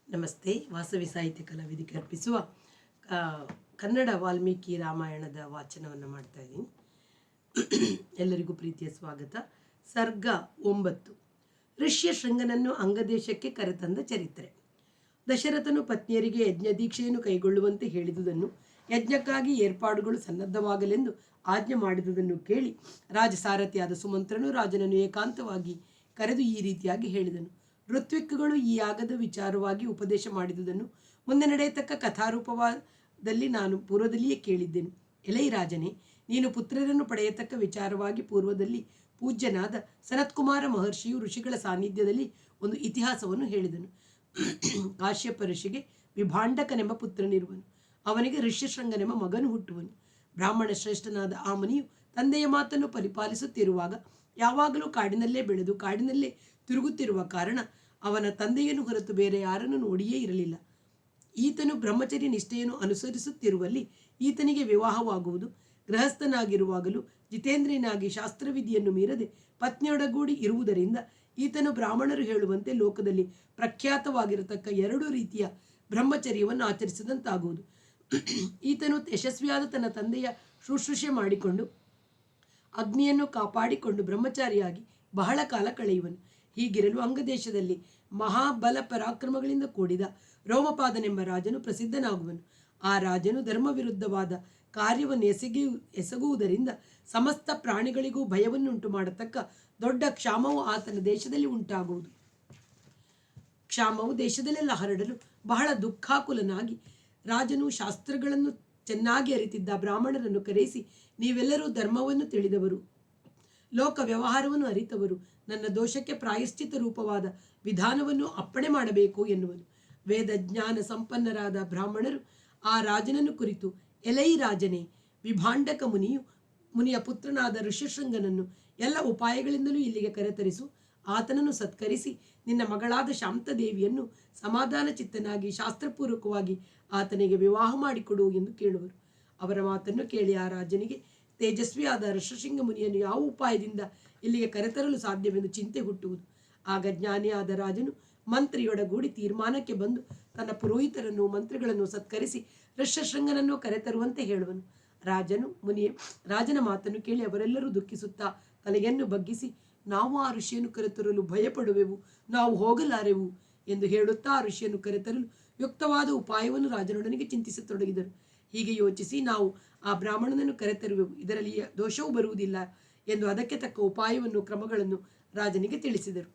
ನಮಸ್ತೆ. ವಾಸವಿ ಸಾಹಿತ್ಯ ಕಲಾವೇದಿಕೆ ಅರ್ಪಿಸುವ ಕನ್ನಡ ವಾಲ್ಮೀಕಿ ರಾಮಾಯಣದ ವಾಚನವನ್ನು ಮಾಡ್ತಾ ಇದ್ದೀನಿ. ಎಲ್ಲರಿಗೂ ಪ್ರೀತಿಯ ಸ್ವಾಗತ. ಸರ್ಗ 9. ಋಷ್ಯಶೃಂಗನನ್ನು ಅಂಗದೇಶಕ್ಕೆ ಕರೆತಂದ ಚರಿತ್ರೆ. ದಶರಥನು ಪತ್ನಿಯರಿಗೆ ಯಜ್ಞ ದೀಕ್ಷೆಯನ್ನು ಕೈಗೊಳ್ಳುವಂತೆ ಹೇಳಿದುದನ್ನು, ಯಜ್ಞಕ್ಕಾಗಿ ಏರ್ಪಾಡುಗಳು ಸನ್ನದ್ಧವಾಗಲೆಂದು ಆಜ್ಞೆ ಮಾಡಿದುದನ್ನು ಕೇಳಿ ರಾಜಸಾರಥಿಯಾದ ಸುಮಂತ್ರನು ರಾಜನನ್ನು ಏಕಾಂತವಾಗಿ ಕರೆದು ಈ ರೀತಿಯಾಗಿ ಹೇಳಿದನು. ಋತ್ವಿಕ್ಗಳು ಈ ಯಾಗದ ವಿಚಾರವಾಗಿ ಉಪದೇಶ ಮಾಡಿದುದನ್ನು ಮುಂದೆ ನಡೆಯತಕ್ಕ ಕಥಾರೂಪದಲ್ಲಿ ನಾನು ಪೂರ್ವದಲ್ಲಿಯೇ ಕೇಳಿದ್ದೇನೆ. ಎಲೈ ರಾಜನೇ, ನೀನು ಪುತ್ರರನ್ನು ಪಡೆಯತಕ್ಕ ವಿಚಾರವಾಗಿ ಪೂರ್ವದಲ್ಲಿ ಪೂಜ್ಯನಾದ ಸನತ್ಕುಮಾರ ಮಹರ್ಷಿಯು ಋಷಿಗಳ ಸಾನ್ನಿಧ್ಯದಲ್ಲಿ ಒಂದು ಇತಿಹಾಸವನ್ನು ಹೇಳಿದನು. ಕಾಶ್ಯಪ ಋಷಿಗೆ ವಿಭಾಂಡಕನೆಂಬ ಪುತ್ರನಿರುವನು. ಅವನಿಗೆ ಋಷ್ಯಶೃಂಗನೆಂಬ ಮಗನು ಹುಟ್ಟುವನು. ಬ್ರಾಹ್ಮಣ ಶ್ರೇಷ್ಠನಾದ ಆ ಮುನಿಯು ತಂದೆಯ ಮಾತನ್ನು ಪರಿಪಾಲಿಸುತ್ತಿರುವಾಗ ಯಾವಾಗಲೂ ಕಾಡಿನಲ್ಲೇ ಬೆಳೆದು ಕಾಡಿನಲ್ಲೇ ತಿರುಗುತ್ತಿರುವ ಕಾರಣ ಅವನ ತಂದೆಯನ್ನು ಹೊರತು ಬೇರೆ ಯಾರನ್ನು ನೋಡಿಯೇ ಇರಲಿಲ್ಲ. ಈತನು ಬ್ರಹ್ಮಚರ್ಯ ನಿಷ್ಠೆಯನ್ನು ಅನುಸರಿಸುತ್ತಿರುವಲ್ಲಿ ಈತನಿಗೆ ವಿವಾಹವಾಗುವುದು. ಗೃಹಸ್ಥನಾಗಿರುವಾಗಲೂ ಜಿತೇಂದ್ರಿಯನಾಗಿ ಶಾಸ್ತ್ರವಿಧಿಯನ್ನು ಮೀರದೆ ಪತ್ನಿಯೊಡಗೂಡಿ ಇರುವುದರಿಂದ ಈತನು ಬ್ರಾಹ್ಮಣರು ಹೇಳುವಂತೆ ಲೋಕದಲ್ಲಿ ಪ್ರಖ್ಯಾತವಾಗಿರತಕ್ಕ 2 ರೀತಿಯ ಬ್ರಹ್ಮಚರ್ಯವನ್ನು ಆಚರಿಸಿದಂತಾಗುವುದು. ಈತನು ಯಶಸ್ವಿಯಾದ ತನ್ನ ತಂದೆಯ ಶುಶ್ರೂಷೆ ಮಾಡಿಕೊಂಡು ಅಗ್ನಿಯನ್ನು ಕಾಪಾಡಿಕೊಂಡು ಬ್ರಹ್ಮಚಾರಿಯಾಗಿ ಬಹಳ ಕಾಲ ಕಳೆಯುವನು. ಹೀಗಿರಲು ಅಂಗದೇಶದಲ್ಲಿ ಮಹಾಬಲ ಪರಾಕ್ರಮಗಳಿಂದ ಕೂಡಿದ ರೋಮಪಾದನೆಂಬ ರಾಜನು ಪ್ರಸಿದ್ಧನಾಗುವನು. ಆ ರಾಜನು ಧರ್ಮ ವಿರುದ್ಧವಾದ ಕಾರ್ಯವನ್ನು ಎಸಗುವುದರಿಂದ ಸಮಸ್ತ ಪ್ರಾಣಿಗಳಿಗೂ ಭಯವನ್ನುಂಟು ಮಾಡತಕ್ಕ ದೊಡ್ಡ ಕ್ಷಾಮವು ಆತನ ದೇಶದಲ್ಲಿ ಉಂಟಾಗುವುದು. ಕ್ಷಾಮವು ದೇಶದಲ್ಲೆಲ್ಲ ಹರಡಲು ಬಹಳ ದುಃಖಾಕುಲನಾಗಿ ರಾಜನು ಶಾಸ್ತ್ರಗಳನ್ನು ಚೆನ್ನಾಗಿ ಅರಿತಿದ್ದ ಬ್ರಾಹ್ಮಣರನ್ನು ಕರೆಯಿಸಿ, ನೀವೆಲ್ಲರೂ ಧರ್ಮವನ್ನು ತಿಳಿದವರು, ಲೋಕ ವ್ಯವಹಾರವನ್ನು ಅರಿತವರು, ನನ್ನ ದೋಷಕ್ಕೆ ಪ್ರಾಯಶ್ಚಿತ ರೂಪವಾದ ವಿಧಾನವನ್ನು ಅಪ್ಪಣೆ ಮಾಡಬೇಕು ಎನ್ನುವನು. ವೇದಜ್ಞಾನ ಸಂಪನ್ನರಾದ ಬ್ರಾಹ್ಮಣರು ಆ ರಾಜನನ್ನು ಕುರಿತು, ಎಲೈ ರಾಜನೇ, ವಿಭಾಂಡಕ ಮುನಿಯ ಪುತ್ರನಾದ ಋಷ್ಯಶೃಂಗನನ್ನು ಎಲ್ಲ ಉಪಾಯಗಳಿಂದಲೂ ಇಲ್ಲಿಗೆ ಕರೆತರಿಸು. ಆತನನ್ನು ಸತ್ಕರಿಸಿ ನಿನ್ನ ಮಗಳಾದ ಶಾಂತದೇವಿಯನ್ನು ಸಮಾಧಾನ ಚಿತ್ತನಾಗಿ ಶಾಸ್ತ್ರಪೂರ್ವಕವಾಗಿ ಆತನಿಗೆ ವಿವಾಹ ಮಾಡಿಕೊಡು ಎಂದು ಕೇಳುವರು. ಅವರ ಮಾತನ್ನು ಕೇಳಿ ಆ ರಾಜನಿಗೆ ತೇಜಸ್ವಿಯಾದ ಋಷ್ಯಶೃಂಗ ಮುನಿಯನ್ನು ಯಾವ ಉಪಾಯದಿಂದ ಇಲ್ಲಿಗೆ ಕರೆತರಲು ಸಾಧ್ಯವೆಂದು ಚಿಂತೆ ಹುಟ್ಟುವುದು. ಆಗ ಜ್ಞಾನಿಯಾದ ರಾಜನು ಮಂತ್ರಿಯೊಡಗೂಡಿ ತೀರ್ಮಾನಕ್ಕೆ ಬಂದು ತನ್ನ ಪುರೋಹಿತರನ್ನು ಮಂತ್ರಿಗಳನ್ನು ಸತ್ಕರಿಸಿ ಋಷ್ಯಶೃಂಗನನ್ನು ಕರೆತರುವಂತೆ ಹೇಳುವನು. ರಾಜನ ಮಾತನ್ನು ಕೇಳಿ ಅವರೆಲ್ಲರೂ ದುಃಖಿಸುತ್ತಾ ತಲೆಯನ್ನು ಬಗ್ಗಿಸಿ, ನಾವು ಆ ಋಷಿಯನ್ನು ಕರೆತರಲು ಭಯಪಡುವೆವು, ನಾವು ಹೋಗಲಾರೆವು ಎಂದು ಹೇಳುತ್ತಾ ಆ ಋಷಿಯನ್ನು ಕರೆತರಲು ಯುಕ್ತವಾದ ಉಪಾಯವನ್ನು ರಾಜನೊಡನೆಗೆ ಚಿಂತಿಸತೊಡಗಿದರು. ಹೀಗೆ ಯೋಚಿಸಿ, ನಾವು ಆ ಬ್ರಾಹ್ಮಣನನ್ನು ಕರೆತರುವೆವು, ಇದರಲ್ಲಿ ದೋಷವೂ ಬರುವುದಿಲ್ಲ ಎಂದು ಅದಕ್ಕೆ ತಕ್ಕ ಉಪಾಯವನ್ನು ಕ್ರಮಗಳನ್ನು ರಾಜನಿಗೆ ತಿಳಿಸಿದರು.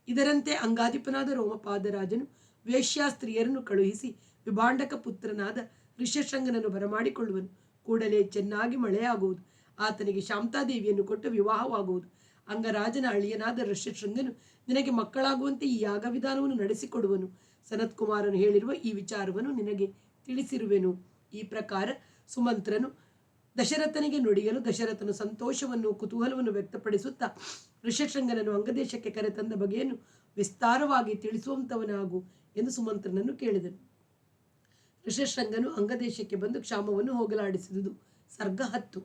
ಇದರಂತೆ ಅಂಗಾಧಿಪನಾದ ರೋಮಪಾದ ರಾಜನು ವೇಶ್ಯಾ ಸ್ತ್ರೀಯರನ್ನು ಕಳುಹಿಸಿ ವಿಭಾಂಡಕ ಪುತ್ರನಾದ ಋಷ್ಯಶೃಂಗನನ್ನು ಬರಮಾಡಿಕೊಳ್ಳುವನು. ಕೂಡಲೇ ಚೆನ್ನಾಗಿ ಮಳೆಯಾಗುವುದು. ಆತನಿಗೆ ಶಾಂತಾದೇವಿಯನ್ನು ಕೊಟ್ಟು ವಿವಾಹವಾಗುವುದು. ಅಂಗರಾಜನ ಅಳಿಯನಾದ ಋಷ್ಯಶೃಂಗನು ನಿನಗೆ ಮಕ್ಕಳಾಗುವಂತೆ ಈ ಯಾಗವಿಧಾನವನ್ನು ನಡೆಸಿಕೊಡುವನು. ಸನತ್ಕುಮಾರನು ಹೇಳಿರುವ ಈ ವಿಚಾರವನ್ನು ನಿನಗೆ ತಿಳಿಸಿರುವೆನು. ಈ ಪ್ರಕಾರ ಸುಮಂತ್ರನು ದಶರಥನಿಗೆ ನುಡಿಯಲು ದಶರಥನು ಸಂತೋಷವನ್ನು ಕುತೂಹಲವನ್ನು ವ್ಯಕ್ತಪಡಿಸುತ್ತಾ ಋಷ್ಯಶೃಂಗನನ್ನು ಅಂಗದೇಶಕ್ಕೆ ಕರೆತಂದ ಬಗೆಯನ್ನು ವಿಸ್ತಾರವಾಗಿ ತಿಳಿಸುವಂತವನಾಗು ಎಂದು ಸುಮಂತ್ರನನ್ನು ಕೇಳಿದನು. ಋಷ್ಯಶೃಂಗನು ಅಂಗದೇಶಕ್ಕೆ ಬಂದು ಕ್ಷಾಮವನ್ನು ಹೋಗಲಾಡಿಸಿದುದು. ಸರ್ಗ 10.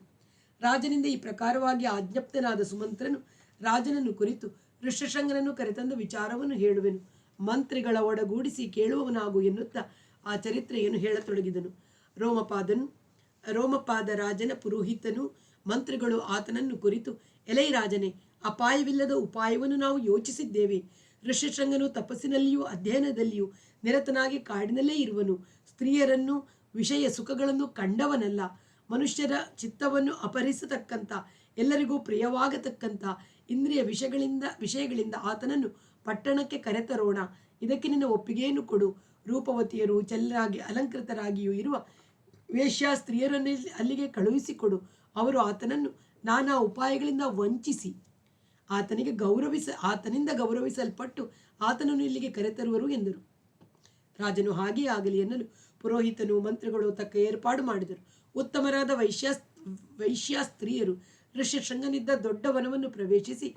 ರಾಜನಿಂದ ಈ ಪ್ರಕಾರವಾಗಿ ಆಜ್ಞಪ್ತನಾದ ಸುಮಂತ್ರನು ರಾಜನನ್ನು ಕುರಿತು ಋಷ್ಯಶೃಂಗನನ್ನು ಕರೆತಂದ ವಿಚಾರವನ್ನು ಹೇಳುವೆನು, ಮಂತ್ರಿಗಳ ಒಡಗೂಡಿಸಿ ಕೇಳುವವನಾಗು ಎನ್ನುತ್ತಾ ಆ ಚರಿತ್ರೆಯನ್ನು ಹೇಳತೊಡಗಿದನು. ರೋಮಪಾದ ರಾಜನ ಪುರೋಹಿತನು ಮಂತ್ರಿಗಳು ಆತನನ್ನು ಕುರಿತು, ಎಲೈ ರಾಜನೇ, ಅಪಾಯವಿಲ್ಲದ ಉಪಾಯವನ್ನು ನಾವು ಯೋಚಿಸಿದ್ದೇವೆ. ಋಷ್ಯಶೃಂಗನು ತಪಸ್ಸಿನಲ್ಲಿಯೂ ಅಧ್ಯಯನದಲ್ಲಿಯೂ ನಿರತನಾಗಿ ಕಾಡಿನಲ್ಲೇ ಇರುವನು. ಸ್ತ್ರೀಯರನ್ನು ವಿಷಯ ಸುಖಗಳನ್ನು ಕಂಡವನಲ್ಲ. ಮನುಷ್ಯರ ಚಿತ್ತವನ್ನು ಅಪಹರಿಸತಕ್ಕಂಥ, ಎಲ್ಲರಿಗೂ ಪ್ರಿಯವಾಗತಕ್ಕಂಥ ಇಂದ್ರಿಯ ವಿಷಯಗಳಿಂದ ಆತನನ್ನು ಪಟ್ಟಣಕ್ಕೆ ಕರೆತರೋಣ. ಇದಕ್ಕೆ ನಿನ್ನ ಒಪ್ಪಿಗೆಯನ್ನು ಕೊಡು. ರೂಪವತಿಯರು ಚೆನ್ನಾಗಿ ಅಲಂಕೃತರಾಗಿಯೂ ಇರುವ ವೇಶ್ಯಾ ಸ್ತ್ರೀಯರನ್ನು ಅಲ್ಲಿಗೆ ಕಳುಹಿಸಿಕೊಡು. ಅವರು ಆತನನ್ನು ನಾನಾ ಉಪಾಯಗಳಿಂದ ವಂಚಿಸಿ ಆತನಿಂದ ಗೌರವಿಸಲ್ಪಟ್ಟು ಆತನನ್ನು ಇಲ್ಲಿಗೆ ಕರೆತರುವರು ಎಂದರು. ರಾಜನು ಹಾಗೆಯೇ ಆಗಲಿ ಎನ್ನಲು ಪುರೋಹಿತನು ಮಂತ್ರಿಗಳು ತಕ್ಕ ಏರ್ಪಾಡು ಮಾಡಿದರು. ಉತ್ತಮರಾದ ವೈಶ್ಯ ಸ್ತ್ರೀಯರು ಋಷ್ಯಶೃಂಗನಿದ್ದ ದೊಡ್ಡ ವನವನ್ನು ಪ್ರವೇಶಿಸಿ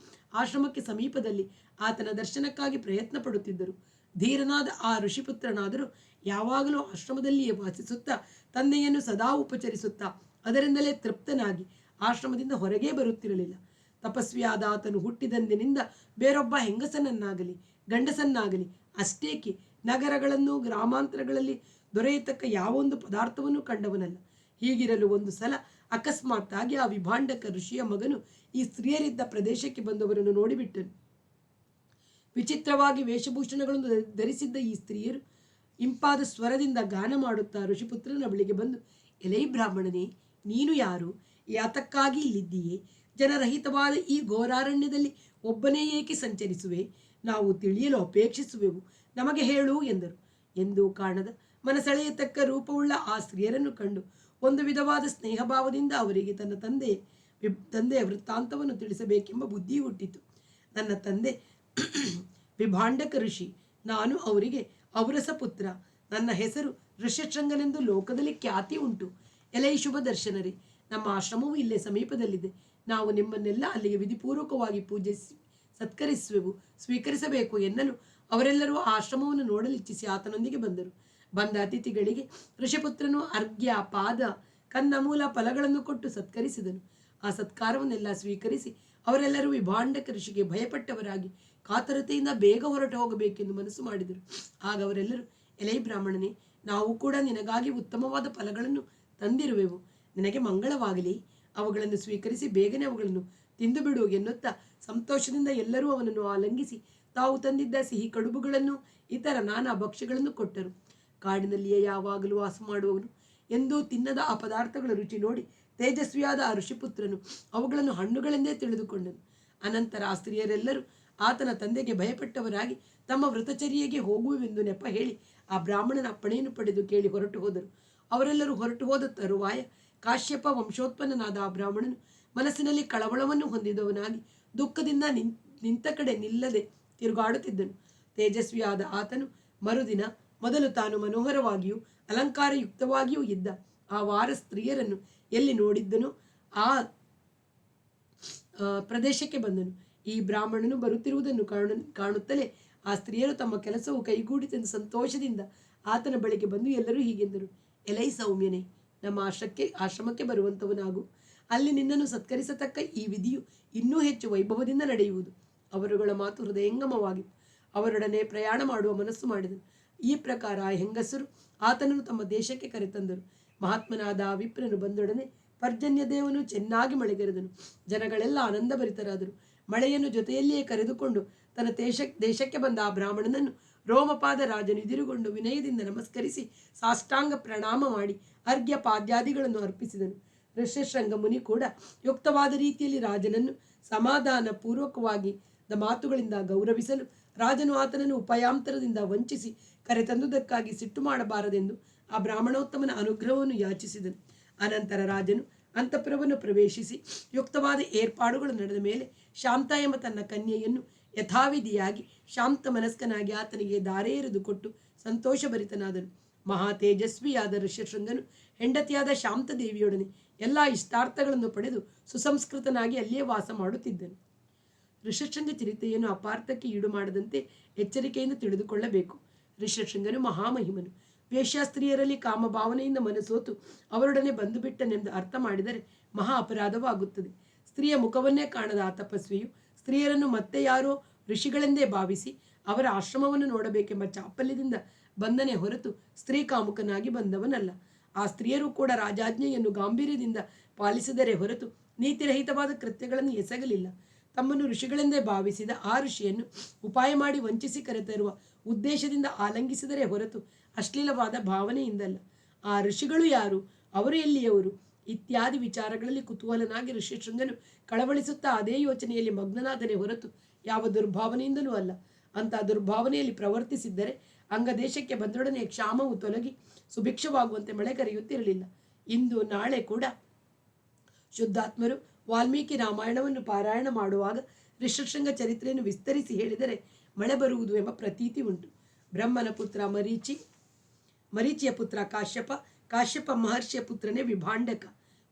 ಆಶ್ರಮಕ್ಕೆ ಸಮೀಪದಲ್ಲಿ ಆತನ ದರ್ಶನಕ್ಕಾಗಿ ಪ್ರಯತ್ನ ಪಡುತ್ತಿದ್ದರು. ಧೀರನಾದ ಆ ಋಷಿಪುತ್ರನಾದರೂ ಯಾವಾಗಲೂ ಆಶ್ರಮದಲ್ಲಿಯೇ ವಾಸಿಸುತ್ತಾ ತಂದೆಯನ್ನು ಸದಾ ಉಪಚರಿಸುತ್ತಾ ಅದರಿಂದಲೇ ತೃಪ್ತನಾಗಿ ಆಶ್ರಮದಿಂದ ಹೊರಗೇ ಬರುತ್ತಿರಲಿಲ್ಲ. ತಪಸ್ವಿಯಾದ ಆತನು ಹುಟ್ಟಿದಂದಿನಿಂದ ಬೇರೊಬ್ಬ ಹೆಂಗಸನನ್ನಾಗಲಿ ಗಂಡಸನ್ನಾಗಲಿ ಅಷ್ಟೇಕೆ ನಗರಗಳನ್ನು ಗ್ರಾಮಾಂತರಗಳಲ್ಲಿ ದೊರೆಯತಕ್ಕ ಯಾವೊಂದು ಪದಾರ್ಥವನ್ನು ಕಂಡವನಲ್ಲ. ಹೀಗಿರಲು ಒಂದು ಸಲ ಅಕಸ್ಮಾತ್ತಾಗಿ ಆ ವಿಭಾಂಡಕ ಋಷಿಯ ಮಗನು ಈ ಸ್ತ್ರೀಯರಿದ್ದ ಪ್ರದೇಶಕ್ಕೆ ಬಂದವರನ್ನು ನೋಡಿಬಿಟ್ಟನು. ವಿಚಿತ್ರವಾಗಿ ವೇಷಭೂಷಣಗಳನ್ನು ಧರಿಸಿದ್ದ ಈ ಸ್ತ್ರೀಯರು ಇಂಪಾದ ಸ್ವರದಿಂದ ಗಾನ ಮಾಡುತ್ತಾ ಋಷಿಪುತ್ರನ ಬಳಿಗೆ ಬಂದು, ಎಲೈ ಬ್ರಾಹ್ಮಣನೇ, ನೀನು ಯಾರು? ಯಾತಕ್ಕಾಗಿ ಇಲ್ಲಿದ್ದೀಯೇ? ಜನರಹಿತವಾದ ಈ ಘೋರಾರಣ್ಯದಲ್ಲಿ ಒಬ್ಬನೇ ಏಕೆ ಸಂಚರಿಸುವೆ? ನಾವು ತಿಳಿಯಲು ಅಪೇಕ್ಷಿಸುವೆವು, ನಮಗೆ ಹೇಳು ಎಂದರು. ಎಂದೂ ಕಾಣದ ಮನಸೆಳೆಯತಕ್ಕ ರೂಪವುಳ್ಳ ಆ ಸ್ತ್ರೀಯರನ್ನು ಕಂಡು ಒಂದು ವಿಧವಾದ ಸ್ನೇಹಭಾವದಿಂದ ಅವರಿಗೆ ತನ್ನ ತಂದೆಯ ವೃತ್ತಾಂತವನ್ನು ತಿಳಿಸಬೇಕೆಂಬ ಬುದ್ಧಿ ಹುಟ್ಟಿತು. ನನ್ನ ತಂದೆ ವಿಭಾಂಡಕ ಋಷಿ, ನಾನು ಅವರಿಗೆ ಔರಸ ಪುತ್ರ. ನನ್ನ ಹೆಸರು ಋಷ್ಯಶೃಂಗನೆಂದು ಲೋಕದಲ್ಲಿ ಖ್ಯಾತಿ ಉಂಟು. ಎಲೈ ಶುಭ ದರ್ಶನರೇ, ನಮ್ಮ ಆಶ್ರಮವು ಇಲ್ಲೇ ಸಮೀಪದಲ್ಲಿದೆ. ನಾವು ನಿಮ್ಮನ್ನೆಲ್ಲ ಅಲ್ಲಿಗೆ ವಿಧಿಪೂರ್ವಕವಾಗಿ ಪೂಜಿಸಿ ಸತ್ಕರಿಸುವೆವು, ಸ್ವೀಕರಿಸಬೇಕು ಎನ್ನಲು ಅವರೆಲ್ಲರೂ ಆ ಆಶ್ರಮವನ್ನು ನೋಡಲಿಚ್ಛಿಸಿ ಆತನೊಂದಿಗೆ ಬಂದರು. ಬಂದ ಅತಿಥಿಗಳಿಗೆ ಋಷಿಪುತ್ರನು ಅರ್ಘ್ಯ, ಪಾದ, ಕಂದಮೂಲ ಫಲಗಳನ್ನು ಕೊಟ್ಟು ಸತ್ಕರಿಸಿದನು. ಆ ಸತ್ಕಾರವನ್ನೆಲ್ಲ ಸ್ವೀಕರಿಸಿ ಅವರೆಲ್ಲರೂ ವಿಭಾಂಡಕ ಋಷಿಗೆ ಭಯಪಟ್ಟವರಾಗಿ ಕಾತರತೆಯಿಂದ ಬೇಗ ಹೊರಟು ಹೋಗಬೇಕೆಂದು ಮನಸ್ಸು ಮಾಡಿದರು. ಆಗ ಅವರೆಲ್ಲರೂ, ಎಲೈ ಬ್ರಾಹ್ಮಣನೇ, ನಾವು ಕೂಡ ನಿನಗಾಗಿ ಉತ್ತಮವಾದ ಫಲಗಳನ್ನು ತಂದಿರುವೆವು, ನಿನಗೆ ಮಂಗಳವಾಗಲಿ, ಅವುಗಳನ್ನು ಸ್ವೀಕರಿಸಿ ಬೇಗನೆ ಅವುಗಳನ್ನು ತಿಂದು ಬಿಡು ಎನ್ನುತ್ತಾ ಸಂತೋಷದಿಂದ ಎಲ್ಲರೂ ಅವನನ್ನು ಆಲಂಗಿಸಿ ತಾವು ತಂದಿದ್ದ ಸಿಹಿ ಕಡುಬುಗಳನ್ನು ಇತರ ನಾನಾ ಭಕ್ಷ್ಯಗಳನ್ನು ಕೊಟ್ಟರು. ಕಾಡಿನಲ್ಲಿಯೇ ಯಾವಾಗಲೂ ವಾಸ ಮಾಡುವವನು ಎಂದೂ ತಿನ್ನದ ಆ ಪದಾರ್ಥಗಳ ರುಚಿ ನೋಡಿ ತೇಜಸ್ವಿಯಾದ ಆ ಋಷಿಪುತ್ರನು ಅವುಗಳನ್ನು ಹಣ್ಣುಗಳೆಂದೇ ತಿಳಿದುಕೊಂಡನು. ಅನಂತರ ಆ ಸ್ತ್ರೀಯರೆಲ್ಲರೂ ಆತನ ತಂದೆಗೆ ಭಯಪಟ್ಟವರಾಗಿ ತಮ್ಮ ವೃತಚರ್ಯೆಗೆ ಹೋಗುವೆವೆಂದು ನೆಪ ಹೇಳಿ ಆ ಬ್ರಾಹ್ಮಣನ ಅಪ್ಪಣೆಯನ್ನು ಪಡೆದು ಕೇಳಿ ಹೊರಟು ಹೋದರು. ಅವರೆಲ್ಲರೂ ಹೊರಟು ಹೋದ ತರುವಾಯ ಕಾಶ್ಯಪ ವಂಶೋತ್ಪನ್ನನಾದ ಆ ಬ್ರಾಹ್ಮಣನು ಮನಸ್ಸಿನಲ್ಲಿ ಕಳವಳವನ್ನು ಹೊಂದಿದವನಾಗಿ ದುಃಖದಿಂದ ನಿಂತ ಕಡೆ ನಿಲ್ಲದೆ ತಿರುಗಾಡುತ್ತಿದ್ದನು. ತೇಜಸ್ವಿಯಾದ ಆತನು ಮರುದಿನ ಮೊದಲು ತಾನು ಮನೋಹರವಾಗಿಯೂ ಅಲಂಕಾರಯುಕ್ತವಾಗಿಯೂ ಇದ್ದ ಆ ವಾರ ಸ್ತ್ರೀಯರನ್ನು ಎಲ್ಲಿ ನೋಡಿದ್ದನೋ ಆ ಪ್ರದೇಶಕ್ಕೆ ಬಂದನು. ಈ ಬ್ರಾಹ್ಮಣನು ಬರುತ್ತಿರುವುದನ್ನು ಕಾಣುತ್ತಲೇ ಆ ಸ್ತ್ರೀಯರು ತಮ್ಮ ಕೆಲಸವು ಕೈಗೂಡಿತೆಂದು ಸಂತೋಷದಿಂದ ಆತನ ಬಳಿಗೆ ಬಂದು ಎಲ್ಲರೂ ಹೀಗೆಂದರು, ಎಲೈ ಸೌಮ್ಯನೇ, ನಮ್ಮ ಆಶ್ರಮಕ್ಕೆ ಬರುವಂಥವನಾಗು. ಅಲ್ಲಿ ನಿನ್ನನ್ನು ಸತ್ಕರಿಸತಕ್ಕ ಈ ವಿಧಿಯು ಇನ್ನೂ ಹೆಚ್ಚು ವೈಭವದಿಂದ ನಡೆಯುವುದು. ಅವರುಗಳ ಮಾತು ಹೃದಯಂಗಮವಾಗಿತ್ತು. ಅವರೊಡನೆ ಪ್ರಯಾಣ ಮಾಡುವ ಮನಸ್ಸು ಮಾಡಿದನು. ಈ ಪ್ರಕಾರ ಆ ಹೆಂಗಸರು ಆತನನ್ನು ತಮ್ಮ ದೇಶಕ್ಕೆ ಕರೆತಂದರು. ಮಹಾತ್ಮನಾದ ಆ ವಿಪ್ರನು ಬಂದೊಡನೆ ಪರ್ಜನ್ಯ ದೇವನು ಚೆನ್ನಾಗಿ ಮಳೆಗೆರೆದನು. ಜನಗಳೆಲ್ಲ ಆನಂದಭರಿತರಾದರು. ಮಳೆಯನ್ನು ಜೊತೆಯಲ್ಲಿಯೇ ಕರೆದುಕೊಂಡು ತನ್ನ ದೇಶಕ್ಕೆ ಬಂದ ಆ ಬ್ರಾಹ್ಮಣನನ್ನು ರೋಮಪಾದ ರಾಜನು ಎದುರುಗೊಂಡು ವಿನಯದಿಂದ ನಮಸ್ಕರಿಸಿ ಸಾಷ್ಟಾಂಗ ಪ್ರಣಾಮ ಮಾಡಿ ಅರ್ಘ್ಯ ಪಾದ್ಯಾದಿಗಳನ್ನು ಅರ್ಪಿಸಿದನು. ಋಷ್ಯಶೃಂಗ ಮುನಿ ಕೂಡ ಯುಕ್ತವಾದ ರೀತಿಯಲ್ಲಿ ರಾಜನನ್ನು ಸಮಾಧಾನ ಪೂರ್ವಕವಾಗಿ ಮಾತುಗಳಿಂದ ಗೌರವಿಸಲು ರಾಜನು ಆತನನ್ನು ಉಪಾಯಾಂತರದಿಂದ ವಂಚಿಸಿ ಕರೆತಂದುದಕ್ಕಾಗಿ ಸಿಟ್ಟು ಮಾಡಬಾರದೆಂದು ಆ ಬ್ರಾಹ್ಮಣೋತ್ತಮನ ಅನುಗ್ರಹವನ್ನು ಯಾಚಿಸಿದನು. ಅನಂತರ ರಾಜನು ಅಂತಃಪುರವನ್ನು ಪ್ರವೇಶಿಸಿ ಯುಕ್ತವಾದ ಏರ್ಪಾಡುಗಳು ನಡೆದ ಮೇಲೆ ಶಾಂತ ಎಂಬ ತನ್ನ ಕನ್ಯೆಯನ್ನು ಯಥಾವಿಧಿಯಾಗಿ ಶಾಂತ ಮನಸ್ಕನಾಗಿ ಆತನಿಗೆ ದಾರೆ ಎರೆದು ಕೊಟ್ಟು ಸಂತೋಷಭರಿತನಾದನು. ಮಹಾ ತೇಜಸ್ವಿಯಾದ ಋಷ್ಯಶೃಂಗನು ಹೆಂಡತಿಯಾದ ಶಾಂತ ದೇವಿಯೊಡನೆ ಎಲ್ಲ ಇಷ್ಟಾರ್ಥಗಳನ್ನು ಪಡೆದು ಸುಸಂಸ್ಕೃತನಾಗಿ ಅಲ್ಲಿಯೇ ವಾಸ ಮಾಡುತ್ತಿದ್ದನು. ಋಷ್ಯಶೃಂಗ ಚರಿತೆಯನ್ನು ಅಪಾರ್ಥಕ್ಕೆ ಈಡು ಮಾಡದಂತೆ ಎಚ್ಚರಿಕೆಯಿಂದ ತಿಳಿದುಕೊಳ್ಳಬೇಕು. ಋಷ್ಯಶೃಂಗನು ಮಹಾಮಹಿಮನು. ವೇಶ್ಯಾಸ್ತ್ರೀಯರಲ್ಲಿ ಕಾಮಭಾವನೆಯಿಂದ ಮನಸೋತು ಅವರೊಡನೆ ಬಂದು ಬಿಟ್ಟನೆಂದು ಅರ್ಥ ಮಾಡಿದರೆ ಮಹಾ ಅಪರಾಧವಾಗುತ್ತದೆ. ಸ್ತ್ರೀಯ ಮುಖವನ್ನೇ ಕಾಣದ ಆ ತಪಸ್ವಿಯು ಸ್ತ್ರೀಯರನ್ನು ಮತ್ತೆ ಯಾರೋ ಋಷಿಗಳೆಂದೇ ಭಾವಿಸಿ ಅವರ ಆಶ್ರಮವನ್ನು ನೋಡಬೇಕೆಂಬ ಚಾಪಲ್ಯದಿಂದ ಬಂದನೆ ಹೊರತು ಸ್ತ್ರೀ ಕಾಮುಕನಾಗಿ ಬಂದವನಲ್ಲ. ಆ ಸ್ತ್ರೀಯರು ಕೂಡ ರಾಜಾಜ್ಞೆಯನ್ನು ಗಾಂಭೀರ್ಯದಿಂದ ಪಾಲಿಸಿದರೆ ಹೊರತು ನೀತಿರಹಿತವಾದ ಕೃತ್ಯಗಳನ್ನು ಎಸಗಲಿಲ್ಲ. ತಮ್ಮನ್ನು ಋಷಿಗಳೆಂದೇ ಭಾವಿಸಿದ ಆ ಋಷಿಯನ್ನು ಉಪಾಯ ಮಾಡಿ ವಂಚಿಸಿ ಕರೆತರುವ ಉದ್ದೇಶದಿಂದ ಆಲಂಗಿಸಿದರೆ ಹೊರತು ಅಶ್ಲೀಲವಾದ ಭಾವನೆಯಿಂದಲ್ಲ. ಆ ಋಷಿಗಳು ಯಾರು, ಅವರು ಎಲ್ಲಿಯವರು ಇತ್ಯಾದಿ ವಿಚಾರಗಳಲ್ಲಿ ಕುತೂಹಲನಾಗಿ ಋಷ್ಯಶೃಂಗನು ಕಳವಳಿಸುತ್ತಾ ಅದೇ ಯೋಚನೆಯಲ್ಲಿ ಮಗ್ನನಾದನೆ ಹೊರತು ಯಾವ ದುರ್ಭಾವನೆಯಿಂದಲೂ ಅಲ್ಲ. ಅಂಥ ದುರ್ಭಾವನೆಯಲ್ಲಿ ಪ್ರವರ್ತಿಸಿದ್ದರೆ ಅಂಗದೇಶಕ್ಕೆ ಬಂದೊಡನೆ ಕ್ಷಾಮವು ತೊಲಗಿ ಸುಭಿಕ್ಷವಾಗುವಂತೆ ಮಳೆ ಕರೆಯುತ್ತಿರಲಿಲ್ಲ. ಇಂದು ನಾಳೆ ಕೂಡ ಶುದ್ಧಾತ್ಮರು ವಾಲ್ಮೀಕಿ ರಾಮಾಯಣವನ್ನು ಪಾರಾಯಣ ಮಾಡುವಾಗ ಋಷ್ಯಶೃಂಗ ಚರಿತ್ರೆಯನ್ನು ವಿಸ್ತರಿಸಿ ಹೇಳಿದರೆ ಮಳೆ ಬರುವುದು ಎಂಬ ಪ್ರತೀತಿ ಉಂಟು. ಬ್ರಹ್ಮನ ಪುತ್ರ ಮರೀಚಿಯ ಪುತ್ರ ಕಾಶ್ಯಪ ಮಹರ್ಷಿಯ ಪುತ್ರನೇ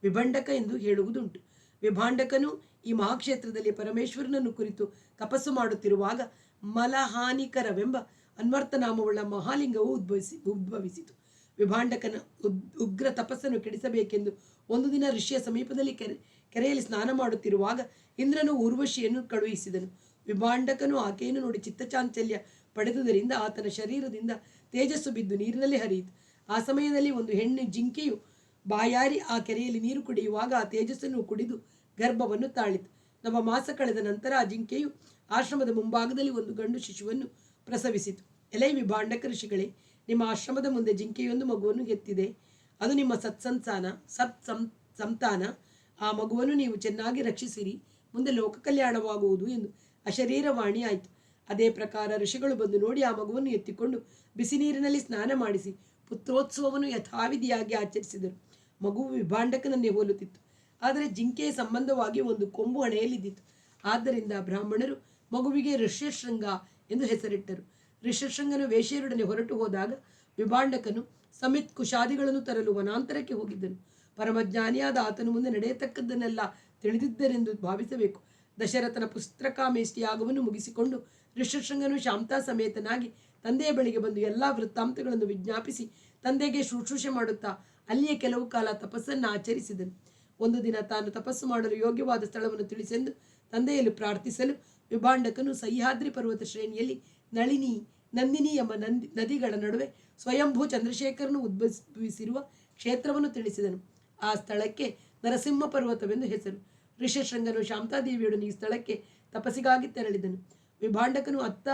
ವಿಭಂಡಕ ಎಂದು ಹೇಳುವುದುಂಟು. ವಿಭಾಂಡಕನು ಈ ಮಹಾಕ್ಷೇತ್ರದಲ್ಲಿ ಪರಮೇಶ್ವರನನ್ನು ಕುರಿತು ತಪಸ್ಸು ಮಾಡುತ್ತಿರುವಾಗ ಮಲಹಾನಿಕರವೆಂಬ ಅನ್ವರ್ಥನಾಮವುಳ್ಳ ಮಹಾಲಿಂಗವು ಉದ್ಭವಿಸಿತು. ವಿಭಾಂಡಕನ ಉಗ್ರ ತಪಸ್ಸನ್ನು ಕೆಡಿಸಬೇಕೆಂದು ಒಂದು ದಿನ ಋಷಿಯ ಸಮೀಪದಲ್ಲಿ ಕೆರೆಯಲ್ಲಿ ಸ್ನಾನ ಮಾಡುತ್ತಿರುವಾಗ ಇಂದ್ರನು ಊರ್ವಶಿಯನ್ನು ಕಳುಹಿಸಿದನು. ವಿಭಾಂಡಕನು ಆಕೆಯನ್ನು ನೋಡಿ ಚಿತ್ತಚಾಂಚಲ್ಯ ಪಡೆದುದರಿಂದ ಆತನ ಶರೀರದಿಂದ ತೇಜಸ್ಸು ಬಿದ್ದು ನೀರಿನಲ್ಲಿ ಹರಿಯಿತು. ಆ ಸಮಯದಲ್ಲಿ ಒಂದು ಹೆಣ್ಣು ಜಿಂಕೆಯು ಬಾಯಾರಿ ಆ ಕೆರೆಯಲ್ಲಿ ನೀರು ಕುಡಿಯುವಾಗ ಆ ತೇಜಸ್ಸನ್ನು ಕುಡಿದು ಗರ್ಭವನ್ನು ತಾಳಿತು. ಮಾಸ ಕಳೆದ ನಂತರ ಆ ಜಿಂಕೆಯು ಆಶ್ರಮದ ಮುಂಭಾಗದಲ್ಲಿ ಒಂದು ಗಂಡು ಶಿಶುವನ್ನು ಪ್ರಸವಿಸಿತು. ಎಲೈ ವಿಭಾಂಡಕ ಋಷಿಗಳೇ, ನಿಮ್ಮ ಆಶ್ರಮದ ಮುಂದೆ ಜಿಂಕೆಯೊಂದು ಮಗುವನ್ನು ಎತ್ತಿದೆ. ಅದು ನಿಮ್ಮ ಸಂತಾನ. ಆ ಮಗುವನ್ನು ನೀವು ಚೆನ್ನಾಗಿ ರಕ್ಷಿಸಿರಿ, ಮುಂದೆ ಲೋಕ ಕಲ್ಯಾಣವಾಗುವುದು ಎಂದು ಅಶರೀರವಾಣಿ ಆಯಿತು. ಅದೇ ಪ್ರಕಾರ ಋಷಿಗಳು ಬಂದು ನೋಡಿ ಆ ಮಗುವನ್ನು ಎತ್ತಿಕೊಂಡು ಬಿಸಿ ನೀರಿನಲ್ಲಿ ಸ್ನಾನ ಮಾಡಿಸಿ ಪುತ್ರೋತ್ಸವವನ್ನು ಯಥಾವಿಧಿಯಾಗಿ ಆಚರಿಸಿದರು. ಮಗುವು ವಿಭಾಂಡಕನನ್ನೇ ಹೋಲುತ್ತಿತ್ತು, ಆದರೆ ಜಿಂಕೆಯ ಸಂಬಂಧವಾಗಿ ಒಂದು ಕೊಂಬು ಹಣೆಯಲ್ಲಿದ್ದಿತು. ಆದ್ದರಿಂದ ಬ್ರಾಹ್ಮಣರು ಮಗುವಿಗೆ ಋಷ್ಯಶೃಂಗ ಎಂದು ಹೆಸರಿಟ್ಟರು. ಋಷ್ಯಶೃಂಗನು ವೇಶ್ಯರೊಡನೆ ಹೊರಟು ಹೋದಾಗ ವಿಭಾಂಡಕನು ಸಮಿತ್ ಕುಶಾದಿಗಳನ್ನು ತರಲು ವನಾಂತರಕ್ಕೆ ಹೋಗಿದ್ದನು. ಪರಮಜ್ಞಾನಿಯಾದ ಆತನು ಮುಂದೆ ನಡೆಯತಕ್ಕದ್ದನ್ನೆಲ್ಲ ತಿಳಿದಿದ್ದರೆಂದು ಭಾವಿಸಬೇಕು. ದಶರಥನ ಪುತ್ರಕಾಮೇಷ್ಟಿಯಾಗವನ್ನು ಮುಗಿಸಿಕೊಂಡು ಋಷ್ಯಶೃಂಗನು ಶಾಂತಾ ಸಮೇತನಾಗಿ ತಂದೆಯ ಬಳಿಗೆ ಬಂದು ಎಲ್ಲ ವೃತ್ತಾಂತಗಳನ್ನು ವಿಜ್ಞಾಪಿಸಿ ತಂದೆಗೆ ಶುಶ್ರೂಷೆ ಮಾಡುತ್ತಾ ಅಲ್ಲಿಯೇ ಕೆಲವು ಕಾಲ ತಪಸ್ಸನ್ನು ಆಚರಿಸಿದನು. ಒಂದು ದಿನ ತಾನು ತಪಸ್ಸು ಮಾಡಲು ಯೋಗ್ಯವಾದ ಸ್ಥಳವನ್ನು ತಿಳಿಸೆಂದು ತಂದೆಯಲ್ಲಿ ಪ್ರಾರ್ಥಿಸಲು ವಿಭಾಂಡಕನು ಸಹ್ಯಾದ್ರಿ ಪರ್ವತ ಶ್ರೇಣಿಯಲ್ಲಿ ನಳಿನಿ, ನಂದಿನಿ ಎಂಬ ನದಿಗಳ ನಡುವೆ ಸ್ವಯಂಭೂ ಚಂದ್ರಶೇಖರನು ಉದ್ಭವಿಸಿರುವ ಕ್ಷೇತ್ರವನ್ನು ತಿಳಿಸಿದನು. ಆ ಸ್ಥಳಕ್ಕೆ ನರಸಿಂಹ ಪರ್ವತವೆಂದು ಹೆಸರು. ಋಷ್ಯಶೃಂಗನು ಶಾಂತಾದೇವಿಯೊಡನೆ ಈ ಸ್ಥಳಕ್ಕೆ ತಪಸ್ಸಿಗಾಗಿ ತೆರಳಿದನು. ವಿಭಾಂಡಕನು ಅತ್ತ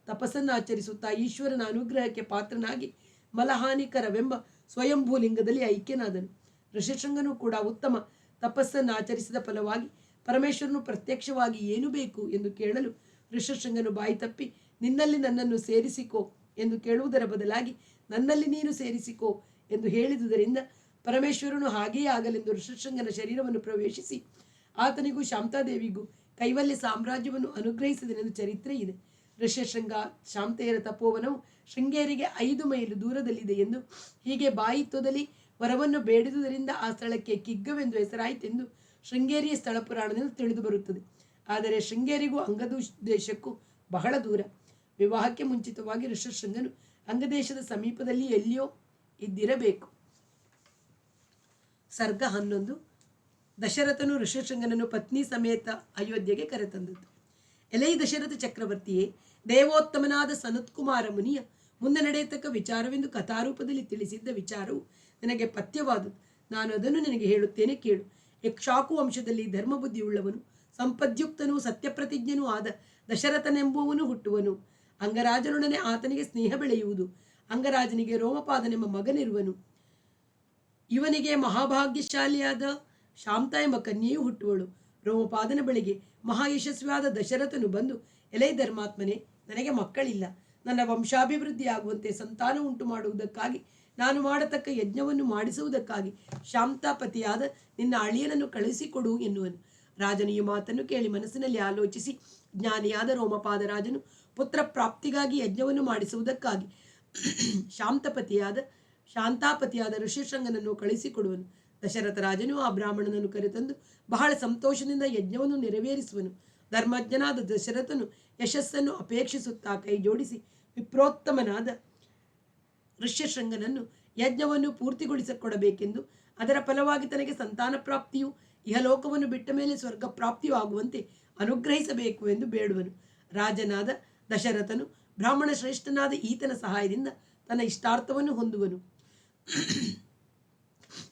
ತಪಸ್ಸನ್ನು ಆಚರಿಸುತ್ತಾ ಈಶ್ವರನ ಅನುಗ್ರಹಕ್ಕೆ ಪಾತ್ರನಾಗಿ ಮಲಹಾನಿಕರವೆಂಬ ಸ್ವಯಂಭೂ ಲಿಂಗದಲ್ಲಿ ಐಕ್ಯನಾದನು. ಋಷ್ಯಶೃಂಗನು ಕೂಡ ಉತ್ತಮ ತಪಸ್ಸನ್ನು ಆಚರಿಸಿದ ಫಲವಾಗಿ ಪರಮೇಶ್ವರನು ಪ್ರತ್ಯಕ್ಷವಾಗಿ ಏನು ಬೇಕು ಎಂದು ಕೇಳಲು ಋಷ್ಯಶೃಂಗನು ಬಾಯಿ ತಪ್ಪಿ ನಿನ್ನಲ್ಲಿ ನನ್ನನ್ನು ಸೇರಿಸಿಕೋ ಎಂದು ಕೇಳುವುದರ ಬದಲಾಗಿ ನನ್ನಲ್ಲಿ ನೀನು ಸೇರಿಸಿಕೋ ಎಂದು ಹೇಳಿದುದರಿಂದ ಪರಮೇಶ್ವರನು ಹಾಗೆಯೇ ಆಗಲೆಂದು ಋಷ್ಯಶೃಂಗನ ಶರೀರವನ್ನು ಪ್ರವೇಶಿಸಿ ಆತನಿಗೂ ಶಾಂತಾದೇವಿಗೂ ಕೈವಲ್ಯ ಸಾಮ್ರಾಜ್ಯವನ್ನು ಅನುಗ್ರಹಿಸಿದನೆಂದು ಚರಿತ್ರೆ ಇದೆ. ಋಷ್ಯಶೃಂಗ ಶಾಂತೆಯರ ತಪೋವನವು ಶೃಂಗೇರಿಗೆ 5 ಮೈಲು ದೂರದಲ್ಲಿದೆ ಎಂದು, ಹೀಗೆ ಬಾಯಿ ತೊದಲಿ ವರವನ್ನು ಬೇಡಿದುದರಿಂದ ಆ ಸ್ಥಳಕ್ಕೆ ಕಿಗ್ಗವೆಂದು ಹೆಸರಾಯಿತೆಂದು ಶೃಂಗೇರಿಯ ಸ್ಥಳ ಪುರಾಣದಿಂದ ತಿಳಿದು ಬರುತ್ತದೆ. ಆದರೆ ಶೃಂಗೇರಿಗೂ ಅಂಗದೇಶಕ್ಕೂ ಬಹಳ ದೂರ. ವಿವಾಹಕ್ಕೆ ಮುಂಚಿತವಾಗಿ ಋಷ್ಯಶೃಂಗನು ಅಂಗದೇಶದ ಸಮೀಪದಲ್ಲಿ ಎಲ್ಲಿಯೋ ಇದ್ದಿರಬೇಕು. ಸರ್ಗ 11. ದಶರಥನು ಋಷ್ಯಶೃಂಗನನ್ನು ಪತ್ನಿ ಸಮೇತ ಅಯೋಧ್ಯೆಗೆ ಕರೆತಂದದ್ದು. ಎಲೈ ದಶರಥ ಚಕ್ರವರ್ತಿಯೇ, ದೇವೋತ್ತಮನಾದ ಸನತ್ಕುಮಾರ ಮುನಿಯ ಮುಂದೆ ನಡೆಯತಕ್ಕ ವಿಚಾರವೆಂದು ಕಥಾರೂಪದಲ್ಲಿ ತಿಳಿಸಿದ್ದ ವಿಚಾರವು ನನಗೆ ಪಥ್ಯವಾದುದು. ನಾನು ಅದನ್ನು ನಿನಗೆ ಹೇಳುತ್ತೇನೆ, ಕೇಳು. ಇಕ್ಷ್ವಾಕು ವಂಶದಲ್ಲಿ ಧರ್ಮಬುದ್ಧಿಯುಳ್ಳವನು, ಸಂಪದ್ಯುಕ್ತನೂ ಸತ್ಯಪ್ರತಿಜ್ಞನೂ ಆದ ದಶರಥನೆಂಬುವನು ಹುಟ್ಟುವನು. ಅಂಗರಾಜನೊಡನೆ ಆತನಿಗೆ ಸ್ನೇಹ ಬೆಳೆಯುವುದು. ಅಂಗರಾಜನಿಗೆ ರೋಮಪಾದನೆಂಬ ಮಗನಿರುವನು. ಇವನಿಗೆ ಮಹಾಭಾಗ್ಯಶಾಲಿಯಾದ ಶಾಂತ ಎಂಬ ಕನ್ಯೆಯೂ ಹುಟ್ಟುವಳು. ರೋಮಪಾದನ ಬಳಿಗೆ ಮಹಾಯಶಸ್ವಿಯಾದ ದಶರಥನು ಬಂದು, ಎಲೈ ಧರ್ಮಾತ್ಮನೆ, ನನಗೆ ಮಕ್ಕಳಿಲ್ಲ. ನನ್ನ ವಂಶಾಭಿವೃದ್ಧಿ ಆಗುವಂತೆ ಸಂತಾನ ಉಂಟು ಮಾಡುವುದಕ್ಕಾಗಿ ನಾನು ಮಾಡತಕ್ಕ ಯಜ್ಞವನ್ನು ಮಾಡಿಸುವುದಕ್ಕಾಗಿ ಶಾಂತಾಪತಿಯಾದ ನಿನ್ನ ಅಳಿಯನನ್ನು ಕಳುಹಿಸಿಕೊಡು ಎನ್ನುವನು. ರಾಜನು ಈ ಮಾತನ್ನು ಕೇಳಿ ಮನಸ್ಸಿನಲ್ಲಿ ಆಲೋಚಿಸಿ ಜ್ಞಾನಿಯಾದ ರೋಮಪಾದರಾಜನು ಪುತ್ರ ಪ್ರಾಪ್ತಿಗಾಗಿ ಯಜ್ಞವನ್ನು ಮಾಡಿಸುವುದಕ್ಕಾಗಿ ಶಾಂತಾಪತಿಯಾದ ಋಷ್ಯಶೃಂಗನನ್ನು ಕಳಿಸಿಕೊಡುವನು. ದಶರಥ ರಾಜನು ಆ ಬ್ರಾಹ್ಮಣನನ್ನು ಕರೆತಂದು ಬಹಳ ಸಂತೋಷದಿಂದ ಯಜ್ಞವನ್ನು ನೆರವೇರಿಸುವನು. ಧರ್ಮಜ್ಞನಾದ ದಶರಥನು ಯಶಸ್ಸನ್ನು ಅಪೇಕ್ಷಿಸುತ್ತಾ ಕೈ ಜೋಡಿಸಿ ವಿಪ್ರೋತ್ತಮನಾದ ಋಷ್ಯಶೃಂಗನನ್ನು ಯಜ್ಞವನ್ನು ಪೂರ್ತಿಗೊಳಿಸಿಕೊಡಬೇಕೆಂದು, ಅದರ ಫಲವಾಗಿ ತನಗೆ ಸಂತಾನ ಪ್ರಾಪ್ತಿಯು ಇಹಲೋಕವನ್ನು ಬಿಟ್ಟ ಮೇಲೆ ಸ್ವರ್ಗ ಪ್ರಾಪ್ತಿಯೂ ಆಗುವಂತೆ ಅನುಗ್ರಹಿಸಬೇಕು ಎಂದು ಬೇಡುವನು. ರಾಜನಾದ ದಶರಥನು ಬ್ರಾಹ್ಮಣ ಶ್ರೇಷ್ಠನಾದ ಈತನ ಸಹಾಯದಿಂದ ತನ್ನ ಇಷ್ಟಾರ್ಥವನ್ನು ಹೊಂದುವನು.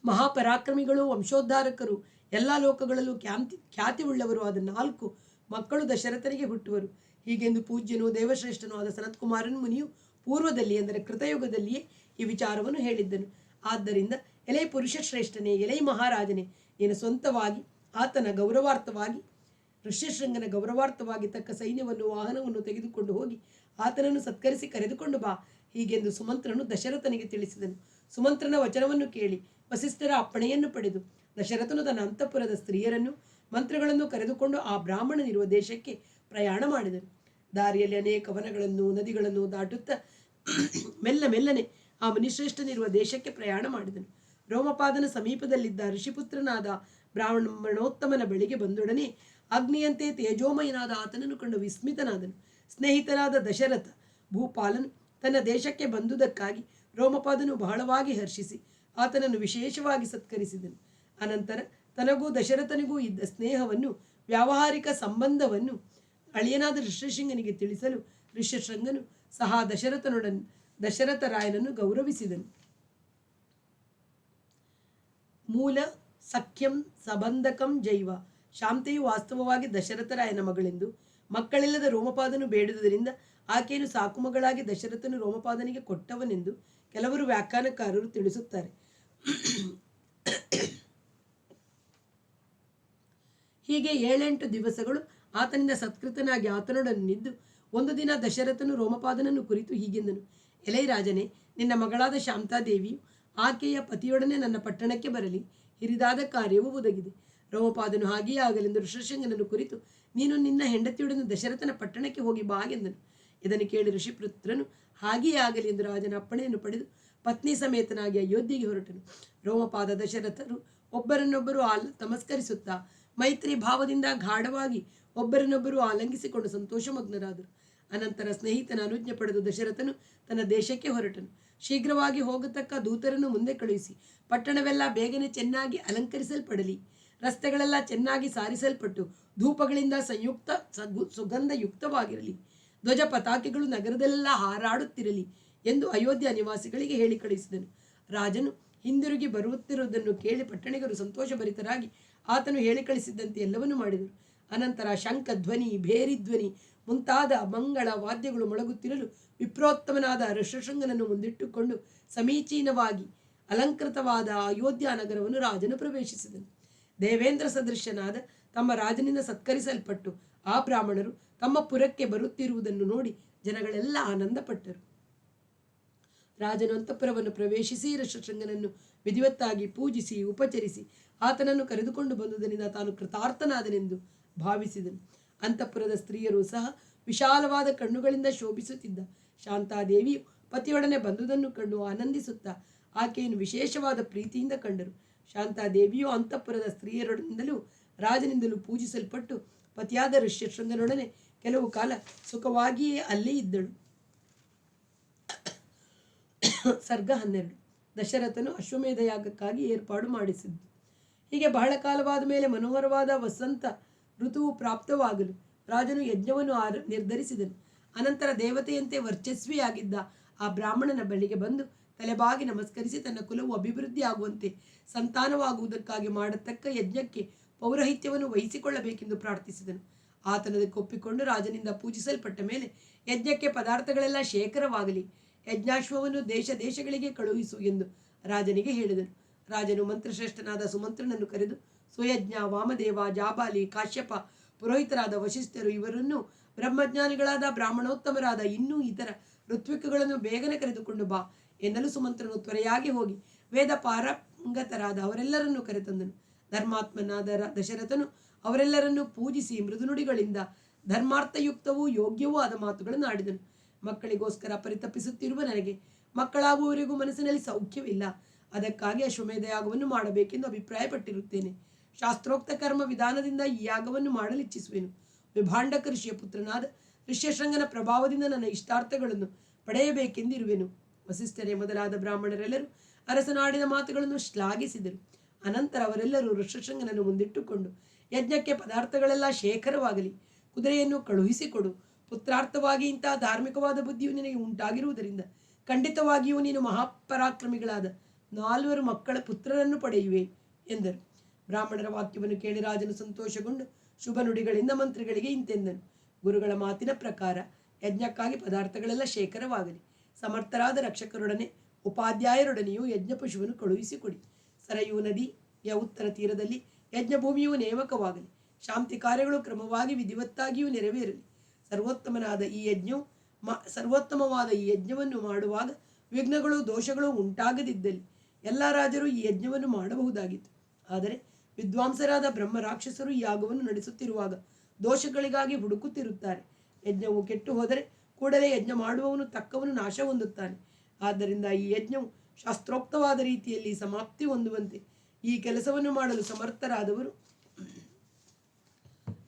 ಮಹಾಪರಾಕ್ರಮಿಗಳು, ವಂಶೋದ್ಧಾರಕರು, ಎಲ್ಲ ಲೋಕಗಳಲ್ಲೂ ಖ್ಯಾತಿ ಉಳ್ಳವರು ಆದ 4 ಮಕ್ಕಳು ದಶರಥನಿಗೆ ಹುಟ್ಟುವರು. ಹೀಗೆಂದು ಪೂಜ್ಯನು ದೇವಶ್ರೇಷ್ಠನೂ ಆದ ಸನತ್ಕುಮಾರನ ಮುನಿಯು ಪೂರ್ವದಲ್ಲಿ, ಅಂದರೆ ಕೃತಯುಗದಲ್ಲಿಯೇ ಈ ವಿಚಾರವನ್ನು ಹೇಳಿದ್ದನು. ಆದ್ದರಿಂದ ಎಲೈ ಪುರುಷ ಶ್ರೇಷ್ಠನೇ, ಎಲೈ ಮಹಾರಾಜನೇ, ನೀನು ಸ್ವಂತವಾಗಿ ಆತನ ಗೌರವಾರ್ಥವಾಗಿ, ಋಷ್ಯಶೃಂಗನ ಗೌರವಾರ್ಥವಾಗಿ ತಕ್ಕ ಸೈನ್ಯವನ್ನು ವಾಹನವನ್ನು ತೆಗೆದುಕೊಂಡು ಹೋಗಿ ಆತನನ್ನು ಸತ್ಕರಿಸಿ ಕರೆದುಕೊಂಡು ಬಾ. ಹೀಗೆಂದು ಸುಮಂತ್ರನು ದಶರಥನಿಗೆ ತಿಳಿಸಿದನು. ಸುಮಂತ್ರನ ವಚನವನ್ನು ಕೇಳಿ ವಸಿಷ್ಠರ ಅಪ್ಪಣೆಯನ್ನು ಪಡೆದು ದಶರಥನು ತನ್ನ ಅಂತಃಪುರದ ಸ್ತ್ರೀಯರನ್ನು ಮಂತ್ರಗಳನ್ನು ಕರೆದುಕೊಂಡು ಆ ಬ್ರಾಹ್ಮಣನಿರುವ ದೇಶಕ್ಕೆ ಪ್ರಯಾಣ ಮಾಡಿದನು. ದಾರಿಯಲ್ಲಿ ಅನೇಕ ವನಗಳನ್ನು ನದಿಗಳನ್ನು ದಾಟುತ್ತಾ ಮೆಲ್ಲನೆ ಆ ಮುನಿಶ್ರೇಷ್ಠನಿರುವ ದೇಶಕ್ಕೆ ಪ್ರಯಾಣ ಮಾಡಿದನು. ರೋಮಪಾದನ ಸಮೀಪದಲ್ಲಿದ್ದ ಋಷಿಪುತ್ರನಾದ ಬ್ರಾಹ್ಮಣೋತ್ತಮನ ಬಳಿಗೆ ಬಂದೊಡನೆ ಅಗ್ನಿಯಂತೆ ತೇಜೋಮಯನಾದ ಆತನನ್ನು ಕಂಡು ವಿಸ್ಮಿತನಾದನು. ಸ್ನೇಹಿತನಾದ ದಶರಥ ಭೂಪಾಲನು ತನ್ನ ದೇಶಕ್ಕೆ ಬಂದುದಕ್ಕಾಗಿ ರೋಮಪಾದನು ಬಹಳವಾಗಿ ಹರ್ಷಿಸಿ ಆತನನ್ನು ವಿಶೇಷವಾಗಿ ಸತ್ಕರಿಸಿದನು. ಅನಂತರ ತನಗೂ ದಶರಥನಿಗೂ ಇದ್ದ ಸ್ನೇಹವನ್ನು, ವ್ಯಾವಹಾರಿಕ ಸಂಬಂಧವನ್ನು ಅಳಿಯನಾದ ಋಷ್ಯಶೃಂಗನಿಗೆ ತಿಳಿಸಲು ಋಷ್ಯಶೃಂಗನು ಸಹ ದಶರಥ ರಾಯನನ್ನು ಗೌರವಿಸಿದನು. ಮೂಲ ಸಖ್ಯಂ ಸಬಂಧಕಂ ಜೈವ, ಶಾಂತೆಯು ವಾಸ್ತವವಾಗಿ ದಶರಥ ರಾಯನ ಮಗಳೆಂದು ಮಕ್ಕಳಿಲ್ಲದ ರೋಮಪಾದನು ಬೇಡುವುದರಿಂದ ಆಕೆಯನ್ನು ಸಾಕುಮಗಳಾಗಿ ದಶರಥನು ರೋಮಪಾದನಿಗೆ ಕೊಟ್ಟವನೆಂದು ಕೆಲವರು ವ್ಯಾಖ್ಯಾನಕಾರರು ತಿಳಿಸುತ್ತಾರೆ. ಹೀಗೆ 7-8 ದಿವಸಗಳು ಆತನಿಂದ ಸತ್ಕೃತನಾಗಿ ಆತನೊಡನಿದ್ದು ಒಂದು ದಿನ ದಶರಥನು ರೋಮಪಾದನನ್ನು ಕುರಿತು ಹೀಗೆಂದನು: ಎಲೈ ರಾಜನೇ, ನಿನ್ನ ಮಗಳಾದ ಶಾಂತಾದೇವಿಯು ಆಕೆಯ ಪತಿಯೊಡನೆ ನನ್ನ ಪಟ್ಟಣಕ್ಕೆ ಬರಲಿ, ಹಿರಿದಾದ ಕಾರ್ಯವು ಒದಗಿದೆ. ರೋಮಪಾದನು ಹಾಗೆಯೇ ಆಗಲೆಂದು ಋಷಶೃಂಗನನ್ನು ಕುರಿತು ನೀನು ನಿನ್ನ ಹೆಂಡತಿಯೊಡನೆ ದಶರಥನ ಪಟ್ಟಣಕ್ಕೆ ಹೋಗಿ ಬಾ ಎಂದನು. ಇದನ್ನು ಕೇಳಿ ಋಷಿಪುತ್ರನು ಹಾಗೆಯೇ ಆಗಲಿ ಎಂದು ರಾಜನ ಅಪ್ಪಣೆಯನ್ನು ಪಡೆದು ಪತ್ನಿ ಸಮೇತನಾಗಿ ಅಯೋಧ್ಯೆಗೆ ಹೊರಟನು. ರೋಮಪಾದ ದಶರಥರು ಒಬ್ಬರನ್ನೊಬ್ಬರು ತಮಸ್ಕರಿಸುತ್ತಾ ಮೈತ್ರಿ ಭಾವದಿಂದ ಗಾಢವಾಗಿ ಒಬ್ಬರನ್ನೊಬ್ಬರು ಆಲಂಗಿಸಿಕೊಂಡು ಸಂತೋಷಮಗ್ನರಾದರು. ಅನಂತರ ಸ್ನೇಹಿತನ ಅನುಜ್ಞೆ ಪಡೆದು ದಶರಥನು ತನ್ನ ದೇಶಕ್ಕೆ ಹೊರಟನು. ಶೀಘ್ರವಾಗಿ ಹೋಗತಕ್ಕ ದೂತರನ್ನು ಮುಂದೆ ಕಳುಹಿಸಿ ಪಟ್ಟಣವೆಲ್ಲ ಬೇಗನೆ ಚೆನ್ನಾಗಿ ಅಲಂಕರಿಸಲ್ಪಡಲಿ, ರಸ್ತೆಗಳೆಲ್ಲ ಚೆನ್ನಾಗಿ ಸಾರಿಸಲ್ಪಟ್ಟು ಧೂಪಗಳಿಂದ ಸುಗಂಧಯುಕ್ತವಾಗಿರಲಿ, ಧ್ವಜ ಪತಾಕೆಗಳು ನಗರದೆಲ್ಲ ಹಾರಾಡುತ್ತಿರಲಿ ಎಂದು ಅಯೋಧ್ಯ ನಿವಾಸಿಗಳಿಗೆ ಹೇಳಿ ಕಳುಹಿಸಿದನು. ರಾಜನು ಹಿಂದಿರುಗಿ ಬರುತ್ತಿರುವುದನ್ನು ಕೇಳಿ ಪಟ್ಟಣಿಗರು ಸಂತೋಷಭರಿತರಾಗಿ ಆತನು ಹೇಳಿ ಕಳಿಸಿದ್ದಂತೆ ಎಲ್ಲವನ್ನೂ ಮಾಡಿದರು. ಅನಂತರ ಶಂಖ ಧ್ವನಿ, ಭೇರಿ ಧ್ವನಿ ಮುಂತಾದ ಮಂಗಳ ವಾದ್ಯಗಳು ಮೊಳಗುತ್ತಿರಲು ವಿಪ್ರೋತ್ತಮನಾದ ಋಷಶೃಂಗನನ್ನು ಮುಂದಿಟ್ಟುಕೊಂಡು ಸಮೀಚೀನವಾಗಿ ಅಲಂಕೃತವಾದ ಅಯೋಧ್ಯ ನಗರವನ್ನು ರಾಜನು ಪ್ರವೇಶಿಸಿದನು. ದೇವೇಂದ್ರ ಸದೃಶ್ಯನಾದ ತಮ್ಮ ರಾಜನಿಂದ ಸತ್ಕರಿಸಲ್ಪಟ್ಟು ಆ ಬ್ರಾಹ್ಮಣರು ತಮ್ಮ ಪುರಕ್ಕೆ ಬರುತ್ತಿರುವುದನ್ನು ನೋಡಿ ಜನಗಳೆಲ್ಲ ಆನಂದಪಟ್ಟರು. ರಾಜನು ಅಂತಃಪುರವನ್ನು ಪ್ರವೇಶಿಸಿ ಋಷಶೃಂಗನನ್ನು ವಿಧಿವತ್ತಾಗಿ ಪೂಜಿಸಿ ಉಪಚರಿಸಿ ಆತನನ್ನು ಕರೆದುಕೊಂಡು ಬಂದುದರಿಂದ ತಾನು ಕೃತಾರ್ಥನಾದನೆಂದು ಭಾವಿಸಿದನು. ಅಂತಃಪುರದ ಸ್ತ್ರೀಯರು ಸಹ ವಿಶಾಲವಾದ ಕಣ್ಣುಗಳಿಂದ ಶೋಭಿಸುತ್ತಿದ್ದ ಶಾಂತಾದೇವಿಯು ಪತಿಯೊಡನೆ ಬಂದುದನ್ನು ಕಂಡು ಆನಂದಿಸುತ್ತಾ ಆಕೆಯನ್ನು ವಿಶೇಷವಾದ ಪ್ರೀತಿಯಿಂದ ಕಂಡರು. ಶಾಂತಾದೇವಿಯು ಅಂತಃಪುರದ ಸ್ತ್ರೀಯರೊಡನಿಂದಲೂ ರಾಜನಿಂದಲೂ ಪೂಜಿಸಲ್ಪಟ್ಟು ಪತಿಯಾದ ಋಷ್ಯಶೃಂಗನೊಡನೆ ಕೆಲವು ಕಾಲ ಸುಖವಾಗಿಯೇ ಅಲ್ಲೇ ಇದ್ದಳು. ಸರ್ಗ 12. ದಶರಥನು ಅಶ್ವಮೇಧ ಯಾಗಕ್ಕಾಗಿ ಏರ್ಪಾಡು ಮಾಡಿಸಿದ್ದು. ಹೀಗೆ ಬಹಳ ಕಾಲವಾದ ಮೇಲೆ ಮನೋಹರವಾದ ವಸಂತ ಋತುವು ಪ್ರಾಪ್ತವಾಗಲು ರಾಜನು ಯಜ್ಞವನ್ನು ನಿರ್ಧರಿಸಿದನು. ಅನಂತರ ದೇವತೆಯಂತೆ ವರ್ಚಸ್ವಿಯಾಗಿದ್ದ ಆ ಬ್ರಾಹ್ಮಣನ ಬಳಿಗೆ ಬಂದು ತಲೆಬಾಗಿ ನಮಸ್ಕರಿಸಿ ತನ್ನ ಕುಲವು ಅಭಿವೃದ್ಧಿ ಆಗುವಂತೆ ಸಂತಾನವಾಗುವುದಕ್ಕಾಗಿ ಮಾಡತಕ್ಕ ಯಜ್ಞಕ್ಕೆ ಪೌರಹಿತ್ಯವನ್ನು ವಹಿಸಿಕೊಳ್ಳಬೇಕೆಂದು ಪ್ರಾರ್ಥಿಸಿದನು. ಆತನದಕ್ಕೆ ಒಪ್ಪಿಕೊಂಡು ರಾಜನಿಂದ ಪೂಜಿಸಲ್ಪಟ್ಟ ಮೇಲೆ ಯಜ್ಞಕ್ಕೆ ಪದಾರ್ಥಗಳೆಲ್ಲ ಶೇಖರವಾಗಲಿ, ಯಜ್ಞಾಶ್ವವನ್ನು ದೇಶ ದೇಶಗಳಿಗೆ ಕಳುಹಿಸು ಎಂದು ರಾಜನಿಗೆ ಹೇಳಿದನು. ರಾಜನು ಮಂತ್ರಶ್ರೇಷ್ಠನಾದ ಸುಮಂತ್ರನನ್ನು ಕರೆದು ಸುಯಜ್ಞ, ವಾಮದೇವ, ಜಾಬಾಲಿ, ಕಾಶ್ಯಪ, ಪುರೋಹಿತರಾದ ವಶಿಷ್ಠರು ಇವರನ್ನು ಬ್ರಹ್ಮಜ್ಞಾನಿಗಳಾದ ಬ್ರಾಹ್ಮಣೋತ್ತಮರಾದ ಇನ್ನೂ ಇತರ ಋತ್ವಿಕಗಳನ್ನು ಬೇಗನೆ ಕರೆದುಕೊಂಡು ಬಾ ಎನ್ನಲು ಸುಮಂತ್ರನು ತ್ವರೆಯಾಗಿ ಹೋಗಿ ವೇದ ಪಾರಂಗತರಾದ ಅವರೆಲ್ಲರನ್ನೂ ಕರೆತಂದನು. ಧರ್ಮಾತ್ಮನಾದ ದಶರಥನು ಅವರೆಲ್ಲರನ್ನೂ ಪೂಜಿಸಿ ಮೃದುನುಡಿಗಳಿಂದ ಧರ್ಮಾರ್ಥಯುಕ್ತವೂ ಯೋಗ್ಯವೂ ಆದ ಮಾತುಗಳನ್ನು ಆಡಿದನು. ಮಕ್ಕಳಿಗೋಸ್ಕರ ಪರಿತಪಿಸುತ್ತಿರುವ ನನಗೆ ಮಕ್ಕಳಾಗುವವರೆಗೂ ಮನಸ್ಸಿನಲ್ಲಿ ಸೌಖ್ಯವಿಲ್ಲ. ಅದಕ್ಕಾಗಿ ಅಶ್ವಮೇಧ ಯಾಗವನ್ನು ಮಾಡಬೇಕೆಂದು ಅಭಿಪ್ರಾಯಪಟ್ಟಿರುತ್ತೇನೆ. ಶಾಸ್ತ್ರೋಕ್ತ ಕರ್ಮ ವಿಧಾನದಿಂದ ಈ ಯಾಗವನ್ನು ಮಾಡಲಿಚ್ಛಿಸುವೆನು. ವಿಭಾಂಡಕ ಋಷಿಯ ಪುತ್ರನಾದ ಋಷ್ಯಶೃಂಗನ ಪ್ರಭಾವದಿಂದ ನನ್ನ ಇಷ್ಟಾರ್ಥಗಳನ್ನು ಪಡೆಯಬೇಕೆಂದಿರುವೆನು. ವಸಿಷ್ಠರೇ ಮೊದಲಾದ ಬ್ರಾಹ್ಮಣರೆಲ್ಲರೂ ಅರಸನಾಡಿದ ಮಾತುಗಳನ್ನು ಶ್ಲಾಘಿಸಿದರು. ಅನಂತರ ಅವರೆಲ್ಲರೂ ಋಷ್ಯಶೃಂಗನನ್ನು ಮುಂದಿಟ್ಟುಕೊಂಡು ಯಜ್ಞಕ್ಕೆ ಪದಾರ್ಥಗಳೆಲ್ಲ ಶೇಖರವಾಗಲಿ, ಕುದುರೆಯನ್ನು ಕಳುಹಿಸಿಕೊಡು. ಪುತ್ರಾರ್ಥವಾಗಿ ಇಂತಹ ಧಾರ್ಮಿಕವಾದ ಬುದ್ಧಿಯು ನಿನಗೆ ಉಂಟಾಗಿರುವುದರಿಂದ ಖಂಡಿತವಾಗಿಯೂ ನೀನು ಮಹಾಪರಾಕ್ರಮಿಗಳಾದ 4 ಮಕ್ಕಳ ಪುತ್ರರನ್ನು ಪಡೆಯುವೆ ಎಂದರು. ಬ್ರಾಹ್ಮಣರ ವಾಕ್ಯವನ್ನು ಕೇಳಿ ರಾಜನು ಸಂತೋಷಗೊಂಡು ಶುಭ ನುಡಿಗಳಿಂದ ಮಂತ್ರಿಗಳಿಗೆ ಇಂತೆಂದನು: ಗುರುಗಳ ಮಾತಿನ ಪ್ರಕಾರ ಯಜ್ಞಕ್ಕಾಗಿ ಪದಾರ್ಥಗಳೆಲ್ಲ ಶೇಖರವಾಗಲಿ. ಸಮರ್ಥರಾದ ರಕ್ಷಕರೊಡನೆ ಉಪಾಧ್ಯಾಯರೊಡನೆಯೂ ಯಜ್ಞ ಪಶುವನ್ನು ಕಳುಹಿಸಿಕೊಡಿ. ಸರಯೂ ನದಿಯ ಉತ್ತರ ತೀರದಲ್ಲಿ ಯಜ್ಞಭೂಮಿಯು ನೇಮಕವಾಗಲಿ. ಶಾಂತಿ ಕಾರ್ಯಗಳು ಕ್ರಮವಾಗಿ ವಿಧಿವತ್ತಾಗಿಯೂ ನೆರವೇರಲಿ. ಸರ್ವೋತ್ತಮವಾದ ಈ ಯಜ್ಞವನ್ನು ಮಾಡುವಾಗ ವಿಘ್ನಗಳು ದೋಷಗಳು ಉಂಟಾಗದಿದ್ದಲ್ಲಿ ಎಲ್ಲ ರಾಜರು ಈ ಯಜ್ಞವನ್ನು ಮಾಡಬಹುದಾಗಿತ್ತು. ಆದರೆ ವಿದ್ವಾಂಸರಾದ ಬ್ರಹ್ಮ ರಾಕ್ಷಸರು ಈ ಯಾಗವನ್ನು ನಡೆಸುತ್ತಿರುವಾಗ ದೋಷಗಳಿಗಾಗಿ ಹುಡುಕುತ್ತಿರುತ್ತಾರೆ. ಯಜ್ಞವು ಕೆಟ್ಟು ಹೋದರೆ ಕೂಡಲೇ ಯಜ್ಞ ಮಾಡುವವನು ತಕ್ಕವನು ನಾಶ ಹೊಂದುತ್ತಾನೆ. ಆದ್ದರಿಂದ ಈ ಯಜ್ಞವು ಶಾಸ್ತ್ರೋಕ್ತವಾದ ರೀತಿಯಲ್ಲಿ ಸಮಾಪ್ತಿ ಹೊಂದುವಂತೆ ಈ ಕೆಲಸವನ್ನು ಮಾಡಲು ಸಮರ್ಥರಾದವರು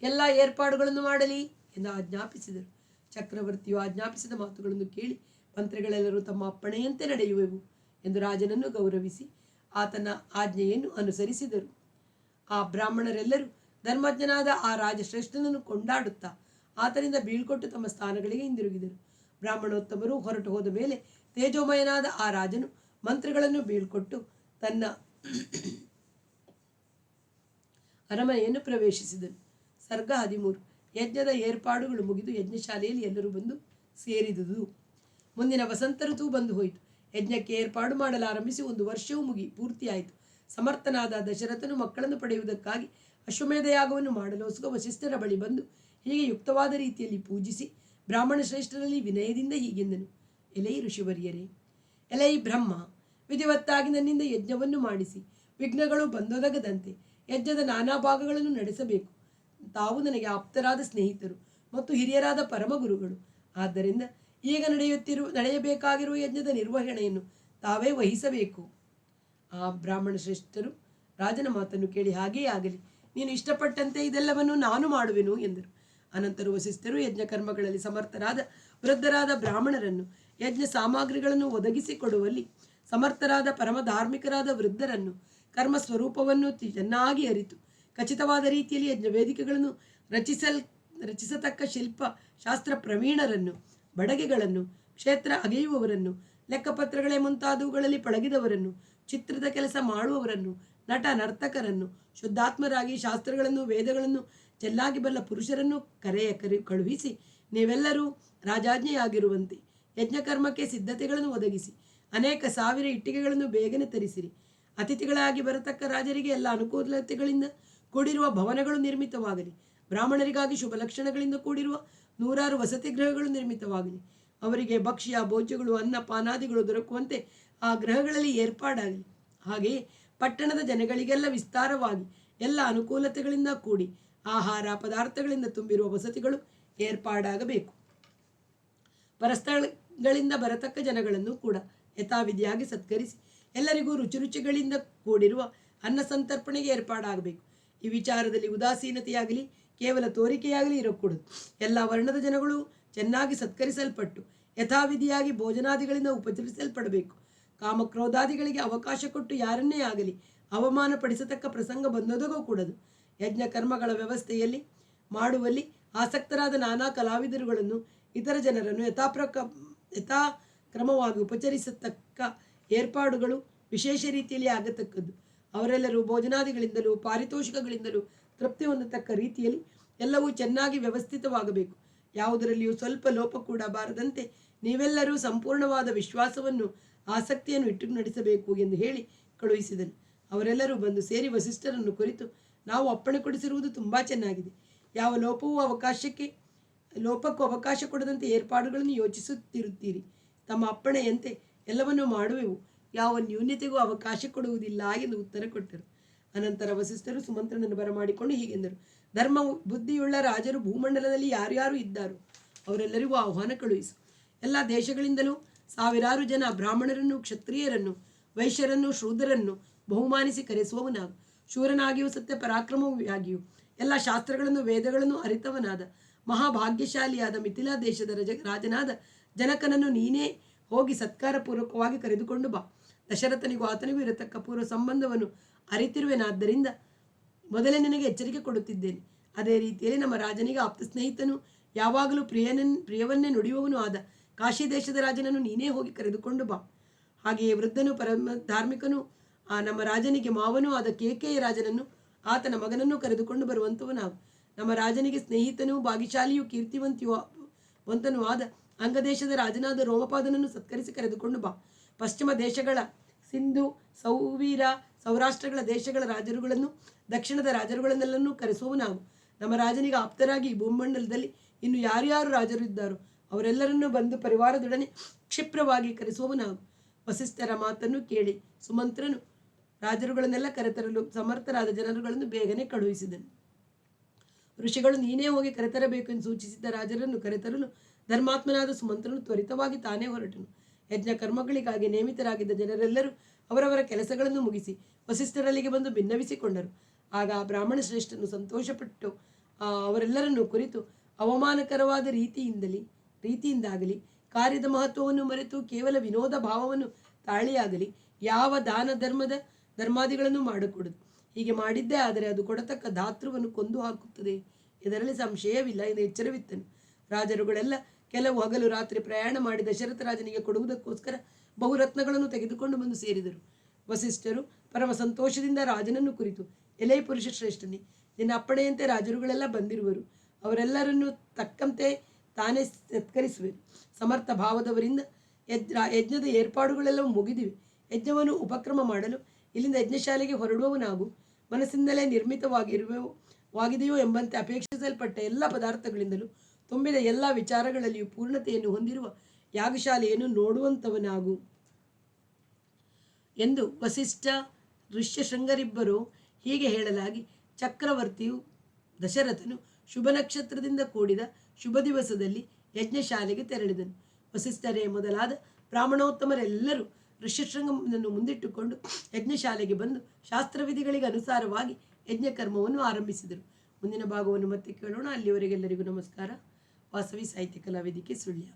ಎಲ್ಲ ಏರ್ಪಾಡುಗಳನ್ನು ಮಾಡಲಿ ಎಂದು ಆಜ್ಞಾಪಿಸಿದರು. ಚಕ್ರವರ್ತಿಯು ಆಜ್ಞಾಪಿಸಿದ ಮಾತುಗಳನ್ನು ಕೇಳಿ ಮಂತ್ರಿಗಳೆಲ್ಲರೂ ತಮ್ಮ ಅಪ್ಪಣೆಯಂತೆ ನಡೆಯುವೆವು ಎಂದು ರಾಜನನ್ನು ಗೌರವಿಸಿ ಆತನ ಆಜ್ಞೆಯನ್ನು ಅನುಸರಿಸಿದರು. ಆ ಬ್ರಾಹ್ಮಣರೆಲ್ಲರೂ ಧರ್ಮಜ್ಞನಾದ ಆ ರಾಜಶ್ರೇಷ್ಠನನ್ನು ಕೊಂಡಾಡುತ್ತಾ ಆತನಿಂದ ಬೀಳ್ಕೊಟ್ಟು ತಮ್ಮ ಸ್ಥಾನಗಳಿಗೆ ಹಿಂದಿರುಗಿದರು. ಬ್ರಾಹ್ಮಣೋತ್ತಮರು ಹೊರಟು ಹೋದ ಮೇಲೆ ತೇಜೋಮಯನಾದ ಆ ರಾಜನು ಮಂತ್ರಿಗಳನ್ನು ಬೀಳ್ಕೊಟ್ಟು ತನ್ನ ಅರಮನೆಯನ್ನು ಪ್ರವೇಶಿಸಿದನು. ಸರ್ಗ 13. ಯಜ್ಞದ ಏರ್ಪಾಡುಗಳು ಮುಗಿದು ಯಜ್ಞಶಾಲೆಯಲ್ಲಿ ಎಲ್ಲರೂ ಬಂದು ಸೇರಿದುದು. ಮುಂದಿನ ವಸಂತ ಋತು ಬಂದು ಹೋಯಿತು. ಯಜ್ಞಕ್ಕೆ ಏರ್ಪಾಡು ಮಾಡಲಾರಂಭಿಸಿ 1 ವರ್ಷವೂ ಪೂರ್ತಿಯಾಯಿತು. ಸಮರ್ಥನಾದ ದಶರಥನು ಮಕ್ಕಳನ್ನು ಪಡೆಯುವುದಕ್ಕಾಗಿ ಅಶ್ವಮೇಧ ಯಾಗವನ್ನು ಮಾಡಲೋಸ್ಕರ ವಸಿಷ್ಠರ ಬಳಿ ಬಂದು ಹೀಗೆ ಯುಕ್ತವಾದ ರೀತಿಯಲ್ಲಿ ಪೂಜಿಸಿ ಬ್ರಾಹ್ಮಣ ಶ್ರೇಷ್ಠರಲ್ಲಿ ವಿನಯದಿಂದ ಹೀಗೆಂದನು. ಎಲೈ ಋಷಿವರ್ಯರೇ, ಎಲೈ ಬ್ರಹ್ಮ, ವಿಧಿವತ್ತಾಗಿ ನನ್ನಿಂದ ಯಜ್ಞವನ್ನು ಮಾಡಿಸಿ ವಿಘ್ನಗಳು ಬಂದೊದಗದಂತೆ ಯಜ್ಞದ ನಾನಾ ಭಾಗಗಳನ್ನು ನಡೆಸಬೇಕು. ತಾವು ನನಗೆ ಆಪ್ತರಾದ ಸ್ನೇಹಿತರು ಮತ್ತು ಹಿರಿಯರಾದ ಪರಮಗುರುಗಳು. ಆದ್ದರಿಂದ ಈಗ ನಡೆಯಬೇಕಾಗಿರುವ ಯಜ್ಞದ ನಿರ್ವಹಣೆಯನ್ನು ತಾವೇ ವಹಿಸಬೇಕು. ಆ ಬ್ರಾಹ್ಮಣ ಶ್ರೇಷ್ಠರು ರಾಜನ ಮಾತನ್ನು ಕೇಳಿ ಹಾಗೆಯೇ ಆಗಲಿ, ನೀನು ಇಷ್ಟಪಟ್ಟಂತೆ ಇದೆಲ್ಲವನ್ನು ನಾನು ಮಾಡುವೆನು ಎಂದರು. ಅನಂತರ ವಸಿಷ್ಠರು ಯಜ್ಞ ಕರ್ಮಗಳಲ್ಲಿ ಸಮರ್ಥರಾದ ವೃದ್ಧರಾದ ಬ್ರಾಹ್ಮಣರನ್ನು, ಯಜ್ಞ ಸಾಮಗ್ರಿಗಳನ್ನು ಒದಗಿಸಿಕೊಡುವಲ್ಲಿ ಸಮರ್ಥರಾದ ಪರಮ ಧಾರ್ಮಿಕರಾದ ವೃದ್ಧರನ್ನು, ಕರ್ಮ ಸ್ವರೂಪವನ್ನು ಚೆನ್ನಾಗಿ ಅರಿತು ಖಚಿತವಾದ ರೀತಿಯಲ್ಲಿ ಯಜ್ಞ ವೇದಿಕೆಗಳನ್ನು ರಚಿಸತಕ್ಕ ಶಿಲ್ಪ ಶಾಸ್ತ್ರ ಪ್ರವೀಣರನ್ನು, ಬಡಗೆಗಳನ್ನು, ಕ್ಷೇತ್ರ ಅಗೆಯುವವರನ್ನು, ಲೆಕ್ಕಪತ್ರಗಳೇ ಮುಂತಾದವುಗಳಲ್ಲಿ ಪಳಗಿದವರನ್ನು, ಚಿತ್ರದ ಕೆಲಸ ಮಾಡುವವರನ್ನು, ನಟ ನರ್ತಕರನ್ನು, ಶುದ್ಧಾತ್ಮರಾಗಿ ಶಾಸ್ತ್ರಗಳನ್ನು ವೇದಗಳನ್ನು ಚೆನ್ನಾಗಿ ಬಲ್ಲ ಪುರುಷರನ್ನು ಕಳುಹಿಸಿ ನೀವೆಲ್ಲರೂ ರಾಜಾಜ್ಞೆಯಾಗಿರುವಂತೆ ಯಜ್ಞಕರ್ಮಕ್ಕೆ ಸಿದ್ಧತೆಗಳನ್ನು ಒದಗಿಸಿ ಅನೇಕ ಸಾವಿರ ಇಟ್ಟಿಗೆಗಳನ್ನು ಬೇಗನೆ ತರಿಸಿರಿ. ಅತಿಥಿಗಳಾಗಿ ಬರತಕ್ಕ ರಾಜರಿಗೆ ಎಲ್ಲ ಅನುಕೂಲತೆಗಳಿಂದ ಕೂಡಿರುವ ಭವನಗಳು ನಿರ್ಮಿತವಾಗಲಿ. ಬ್ರಾಹ್ಮಣರಿಗಾಗಿ ಶುಭ ಲಕ್ಷಣಗಳಿಂದ ಕೂಡಿರುವ 100 ವಸತಿ ಗೃಹಗಳು ನಿರ್ಮಿತವಾಗಲಿ. ಅವರಿಗೆ ಭಕ್ಷ್ಯ ಭೋಜ್ಯಗಳು ಅನ್ನ ಪಾನಾದಿಗಳು ದೊರಕುವಂತೆ ಆ ಗೃಹಗಳಲ್ಲಿ ಏರ್ಪಾಡಾಗಲಿ. ಹಾಗೆಯೇ ಪಟ್ಟಣದ ಜನಗಳಿಗೆಲ್ಲ ವಿಸ್ತಾರವಾಗಿ ಎಲ್ಲ ಅನುಕೂಲತೆಗಳಿಂದ ಕೂಡಿ ಆಹಾರ ಪದಾರ್ಥಗಳಿಂದ ತುಂಬಿರುವ ವಸತಿಗಳು ಏರ್ಪಾಡಾಗಬೇಕು. ಪರಸ್ಥಳಗಳಿಂದ ಬರತಕ್ಕ ಜನಗಳನ್ನು ಕೂಡ ಯಥಾವಿಧಿಯಾಗಿ ಸತ್ಕರಿಸಿ ಎಲ್ಲರಿಗೂ ರುಚಿಗಳಿಂದ ಕೂಡಿರುವ ಅನ್ನ ಸಂತರ್ಪಣೆಗೆ ಏರ್ಪಾಡಾಗಬೇಕು. ಈ ವಿಚಾರದಲ್ಲಿ ಉದಾಸೀನತೆಯಾಗಲಿ ಕೇವಲ ತೋರಿಕೆಯಾಗಲಿ ಇರಕೂಡದು. ಎಲ್ಲ ವರ್ಣದ ಜನಗಳು ಚೆನ್ನಾಗಿ ಸತ್ಕರಿಸಲ್ಪಟ್ಟು ಯಥಾವಿಧಿಯಾಗಿ ಭೋಜನಾದಿಗಳಿಂದ ಉಪಚರಿಸಲ್ಪಡಬೇಕು. ಕಾಮಕ್ರೋಧಾದಿಗಳಿಗೆ ಅವಕಾಶ ಕೊಟ್ಟು ಯಾರನ್ನೇ ಆಗಲಿ ಅವಮಾನ ಪಡಿಸತಕ್ಕ ಪ್ರಸಂಗ ಬಂದೊದಗೋ ಕೂಡದು. ಯಜ್ಞ ಕರ್ಮಗಳ ವ್ಯವಸ್ಥೆಯಲ್ಲಿ ಮಾಡುವಲ್ಲಿ ಆಸಕ್ತರಾದ ನಾನಾ ಕಲಾವಿದರುಗಳನ್ನು ಇತರ ಜನರನ್ನು ಯಥಾಕ್ರಮವಾಗಿ ಉಪಚರಿಸತಕ್ಕ ಏರ್ಪಾಡುಗಳು ವಿಶೇಷ ರೀತಿಯಲ್ಲಿ ಆಗತಕ್ಕದ್ದು. ಅವರೆಲ್ಲರೂ ಭೋಜನಾದಿಗಳಿಂದಲೂ ಪಾರಿತೋಷಿಕಗಳಿಂದಲೂ ತೃಪ್ತಿ ಹೊಂದತಕ್ಕ ರೀತಿಯಲ್ಲಿ ಎಲ್ಲವೂ ಚೆನ್ನಾಗಿ ವ್ಯವಸ್ಥಿತವಾಗಬೇಕು. ಯಾವುದರಲ್ಲಿಯೂ ಸ್ವಲ್ಪ ಲೋಪ ಕೂಡ ಬಾರದಂತೆ ನೀವೆಲ್ಲರೂ ಸಂಪೂರ್ಣವಾದ ವಿಶ್ವಾಸವನ್ನು ಆಸಕ್ತಿಯನ್ನು ಇಟ್ಟು ನಡೆಸಬೇಕು ಎಂದು ಹೇಳಿ ಕಳುಹಿಸಿದನು. ಅವರೆಲ್ಲರೂ ಬಂದು ಸೇರಿ ವಸಿಷ್ಠರನ್ನು ಕುರಿತು, ನಾವು ಅಪ್ಪಣೆ ಕೊಡಿಸಿರುವುದು ತುಂಬ ಚೆನ್ನಾಗಿದೆ. ಯಾವ ಲೋಪಕ್ಕೂ ಅವಕಾಶ ಕೊಡದಂತೆ ಏರ್ಪಾಡುಗಳನ್ನು ಯೋಚಿಸುತ್ತಿರುತ್ತೀರಿ. ತಮ್ಮ ಅಪ್ಪಣೆಯಂತೆ ಎಲ್ಲವನ್ನೂ ಮಾಡುವೆವು, ಯಾವ ನ್ಯೂನ್ಯತೆಗೂ ಅವಕಾಶ ಕೊಡುವುದಿಲ್ಲ ಎಂದು ಉತ್ತರ ಕೊಟ್ಟರು. ಅನಂತರ ವಸಿಷ್ಠರು ಸುಮಂತ್ರನನ್ನು ಬರಮಾಡಿಕೊಂಡು ಹೀಗೆಂದರು. ಧರ್ಮ ಬುದ್ಧಿಯುಳ್ಳ ರಾಜರು ಭೂಮಂಡಲದಲ್ಲಿ ಯಾರ್ಯಾರು ಇದ್ದಾರೋ ಅವರೆಲ್ಲರಿಗೂ ಆಹ್ವಾನ ಕಳುಹಿಸು. ಎಲ್ಲ ದೇಶಗಳಿಂದಲೂ ಸಾವಿರಾರು ಜನ ಬ್ರಾಹ್ಮಣರನ್ನು, ಕ್ಷತ್ರಿಯರನ್ನು, ವೈಶ್ಯರನ್ನು, ಶೂದ್ರರನ್ನು ಬಹುಮಾನಿಸಿ ಕರೆಸುವವನಾಗು. ಶೂರನಾಗಿಯೂ ಸತ್ಯ ಪರಾಕ್ರಮವಾಗಿಯೂ ಎಲ್ಲ ಶಾಸ್ತ್ರಗಳನ್ನು ವೇದಗಳನ್ನು ಅರಿತವನಾದ ಮಹಾಭಾಗ್ಯಶಾಲಿಯಾದ ಮಿಥಿಲಾ ದೇಶದ ರಾಜನಾದ ಜನಕನನ್ನು ನೀನೇ ಹೋಗಿ ಸತ್ಕಾರಪೂರ್ವಕವಾಗಿ ಕರೆದುಕೊಂಡು ಬಾ. ದಶರಥನಿಗೂ ಆತನಿಗೂ ಇರತಕ್ಕ ಪೂರ್ವ ಸಂಬಂಧವನ್ನು ಅರಿತಿರುವೆನಾದ್ದರಿಂದ ಮೊದಲೇ ನಿನಗೆ ಎಚ್ಚರಿಕೆ ಕೊಡುತ್ತಿದ್ದೇನೆ. ಅದೇ ರೀತಿಯಲ್ಲಿ ನಮ್ಮ ರಾಜನಿಗೆ ಆಪ್ತ ಸ್ನೇಹಿತನು, ಯಾವಾಗಲೂ ಪ್ರಿಯವನ್ನೇ ನುಡಿಯುವವನು ಆದ ಕಾಶಿ ದೇಶದ ರಾಜನನ್ನು ನೀನೇ ಹೋಗಿ ಕರೆದುಕೊಂಡು ಬಾ. ಹಾಗೆಯೇ ವೃದ್ಧನು ಪರಮ ಧಾರ್ಮಿಕನು ನಮ್ಮ ರಾಜನಿಗೆ ಮಾವನೂ ಆದ ಕೇಕೆಯ ರಾಜನನ್ನು, ಆತನ ಮಗನನ್ನು ಕರೆದುಕೊಂಡು ಬರುವಂಥವನಾಗು. ನಮ್ಮ ರಾಜನಿಗೆ ಸ್ನೇಹಿತನೂ ಭಾಗ್ಯಶಾಲಿಯೂ ಕೀರ್ತಿವಂತನೂ ಆದ ಅಂಗದೇಶದ ರಾಜನಾದ ರೋಮಪಾದನನ್ನು ಸತ್ಕರಿಸಿ ಕರೆದುಕೊಂಡು ಬಾ. ಪಶ್ಚಿಮ ದೇಶಗಳ ಸಿಂಧು, ಸೌವೀರ, ಸೌರಾಷ್ಟ್ರಗಳ ದೇಶಗಳ ರಾಜರುಗಳನ್ನು, ದಕ್ಷಿಣದ ರಾಜರುಗಳನ್ನೆಲ್ಲರೂ ಕರೆಸುವವನಾಗು. ನಮ್ಮ ರಾಜನಿಗೆ ಆಪ್ತರಾಗಿ ಈ ಭೂಮಂಡಲದಲ್ಲಿ ಇನ್ನು ಯಾರ್ಯಾರು ರಾಜರು ಇದ್ದಾರೋ ಅವರೆಲ್ಲರನ್ನೂ ಬಂದು ಪರಿವಾರದೊಡನೆ ಕ್ಷಿಪ್ರವಾಗಿ ಕರೆಸುವವನಾಗು. ವಸಿಷ್ಠರ ಮಾತನ್ನು ಕೇಳಿ ಸುಮಂತ್ರನು ರಾಜರುಗಳನ್ನೆಲ್ಲ ಕರೆತರಲು ಸಮರ್ಥರಾದ ಜನರುಗಳನ್ನು ಬೇಗನೆ ಕಳುಹಿಸಿದನು. ಋಷಿಗಳು ನೀನೇ ಹೋಗಿ ಕರೆತರಬೇಕು ಎಂದು ಸೂಚಿಸಿದ್ದ ರಾಜರನ್ನು ಕರೆತರಲು ಧರ್ಮಾತ್ಮನಾದ ಸುಮಂತ್ರನು ತ್ವರಿತವಾಗಿ ತಾನೇ ಹೊರಟನು. ಯಜ್ಞ ಕರ್ಮಗಳಿಗಾಗಿ ನೇಮಿತರಾಗಿದ್ದ ಜನರೆಲ್ಲರೂ ಅವರವರ ಕೆಲಸಗಳನ್ನು ಮುಗಿಸಿ ವಸಿಷ್ಠರಲ್ಲಿಗೆ ಬಂದು ಭಿನ್ನವಿಸಿಕೊಂಡರು. ಆಗ ಬ್ರಾಹ್ಮಣ ಶ್ರೇಷ್ಠನು ಸಂತೋಷಪಟ್ಟು ಅವರೆಲ್ಲರನ್ನು ಕುರಿತು, ಅವಮಾನಕರವಾದ ರೀತಿಯಿಂದಾಗಲಿ ಕಾರ್ಯದ ಮಹತ್ವವನ್ನು ಮರೆತು ಕೇವಲ ವಿನೋದ ಭಾವವನ್ನು ತಾಳಿಯಾಗಲಿ ಯಾವ ದಾನ ಧರ್ಮಾದಿಗಳನ್ನು ಮಾಡಕೂಡದು. ಹೀಗೆ ಮಾಡಿದ್ದೇ ಆದರೆ ಅದು ಕೊಡತಕ್ಕ ಧಾತೃವನ್ನು ಕೊಂದು ಹಾಕುತ್ತದೆ, ಇದರಲ್ಲಿ ಸಂಶಯವಿಲ್ಲ ಎಂದು ಎಚ್ಚರವಿತ್ತನು. ರಾಜರುಗಳೆಲ್ಲ ಕೆಲವು ಹಗಲು ರಾತ್ರಿ ಪ್ರಯಾಣ ಮಾಡಿ ದಶರಥ ರಾಜನಿಗೆ ಕೊಡುವುದಕ್ಕೋಸ್ಕರ ಬಹುರತ್ನಗಳನ್ನು ತೆಗೆದುಕೊಂಡು ಬಂದು ಸೇರಿದರು. ವಸಿಷ್ಠರು ಪರಮ ಸಂತೋಷದಿಂದ ರಾಜನನ್ನು ಕುರಿತು, ಎಲೆ ಪುರುಷ ಶ್ರೇಷ್ಠನೇ, ನಿನ್ನ ಅಪ್ಪಣೆಯಂತೆ ರಾಜರುಗಳೆಲ್ಲ ಬಂದಿರುವರು. ಅವರೆಲ್ಲರನ್ನು ತಕ್ಕಂತೆ ತಾನೇ ಸತ್ಕರಿಸುವೆನು. ಸಮರ್ಥ ಭಾವದವರಿಂದ ಯಜ್ಞದ ಏರ್ಪಾಡುಗಳೆಲ್ಲವೂ ಮುಗಿದಿವೆ. ಯಜ್ಞವನ್ನು ಉಪಕ್ರಮ ಮಾಡಲು ಇಲ್ಲಿಂದ ಯಜ್ಞಶಾಲೆಗೆ ಹೊರಡುವವನಾಗು. ಮನಸ್ಸಿಂದಲೇ ನಿರ್ಮಿತವಾಗಿದೆಯೋ ಎಂಬಂತೆ ಅಪೇಕ್ಷಿಸಲ್ಪಟ್ಟ ಎಲ್ಲ ಪದಾರ್ಥಗಳಿಂದಲೂ ತುಂಬಿದ ಎಲ್ಲ ವಿಚಾರಗಳಲ್ಲಿಯೂ ಪೂರ್ಣತೆಯನ್ನು ಹೊಂದಿರುವ ಯಾಗಶಾಲೆಯನ್ನು ನೋಡುವಂಥವನಾಗು ಎಂದು ವಸಿಷ್ಠ ಋಷ್ಯಶೃಂಗರಿಬ್ಬರು ಹೀಗೆ ಹೇಳಲಾಗಿ, ಚಕ್ರವರ್ತಿಯು ದಶರಥನು ಶುಭ ನಕ್ಷತ್ರದಿಂದ ಕೂಡಿದ ಶುಭ ದಿವಸದಲ್ಲಿ ಯಜ್ಞಶಾಲೆಗೆ ತೆರಳಿದನು. ವಸಿಷ್ಠರೇ ಮೊದಲಾದ ಬ್ರಾಹ್ಮಣೋತ್ತಮರೆಲ್ಲರೂ ಋಷ್ಯಶೃಂಗನನ್ನು ಮುಂದಿಟ್ಟುಕೊಂಡು ಯಜ್ಞಶಾಲೆಗೆ ಬಂದು ಶಾಸ್ತ್ರವಿಧಿಗಳಿಗೆ ಅನುಸಾರವಾಗಿ ಯಜ್ಞಕರ್ಮವನ್ನು ಆರಂಭಿಸಿದರು. ಮುಂದಿನ ಭಾಗವನ್ನು ಮತ್ತೆ ಕೇಳೋಣ. ಅಲ್ಲಿವರೆಗೆಲ್ಲರಿಗೂ ನಮಸ್ಕಾರ. ವಾಸವಿ ಸಾಹಿತ್ಯ ಕಲಾವೇದಿಕೆ ಸುಳ್ಯ.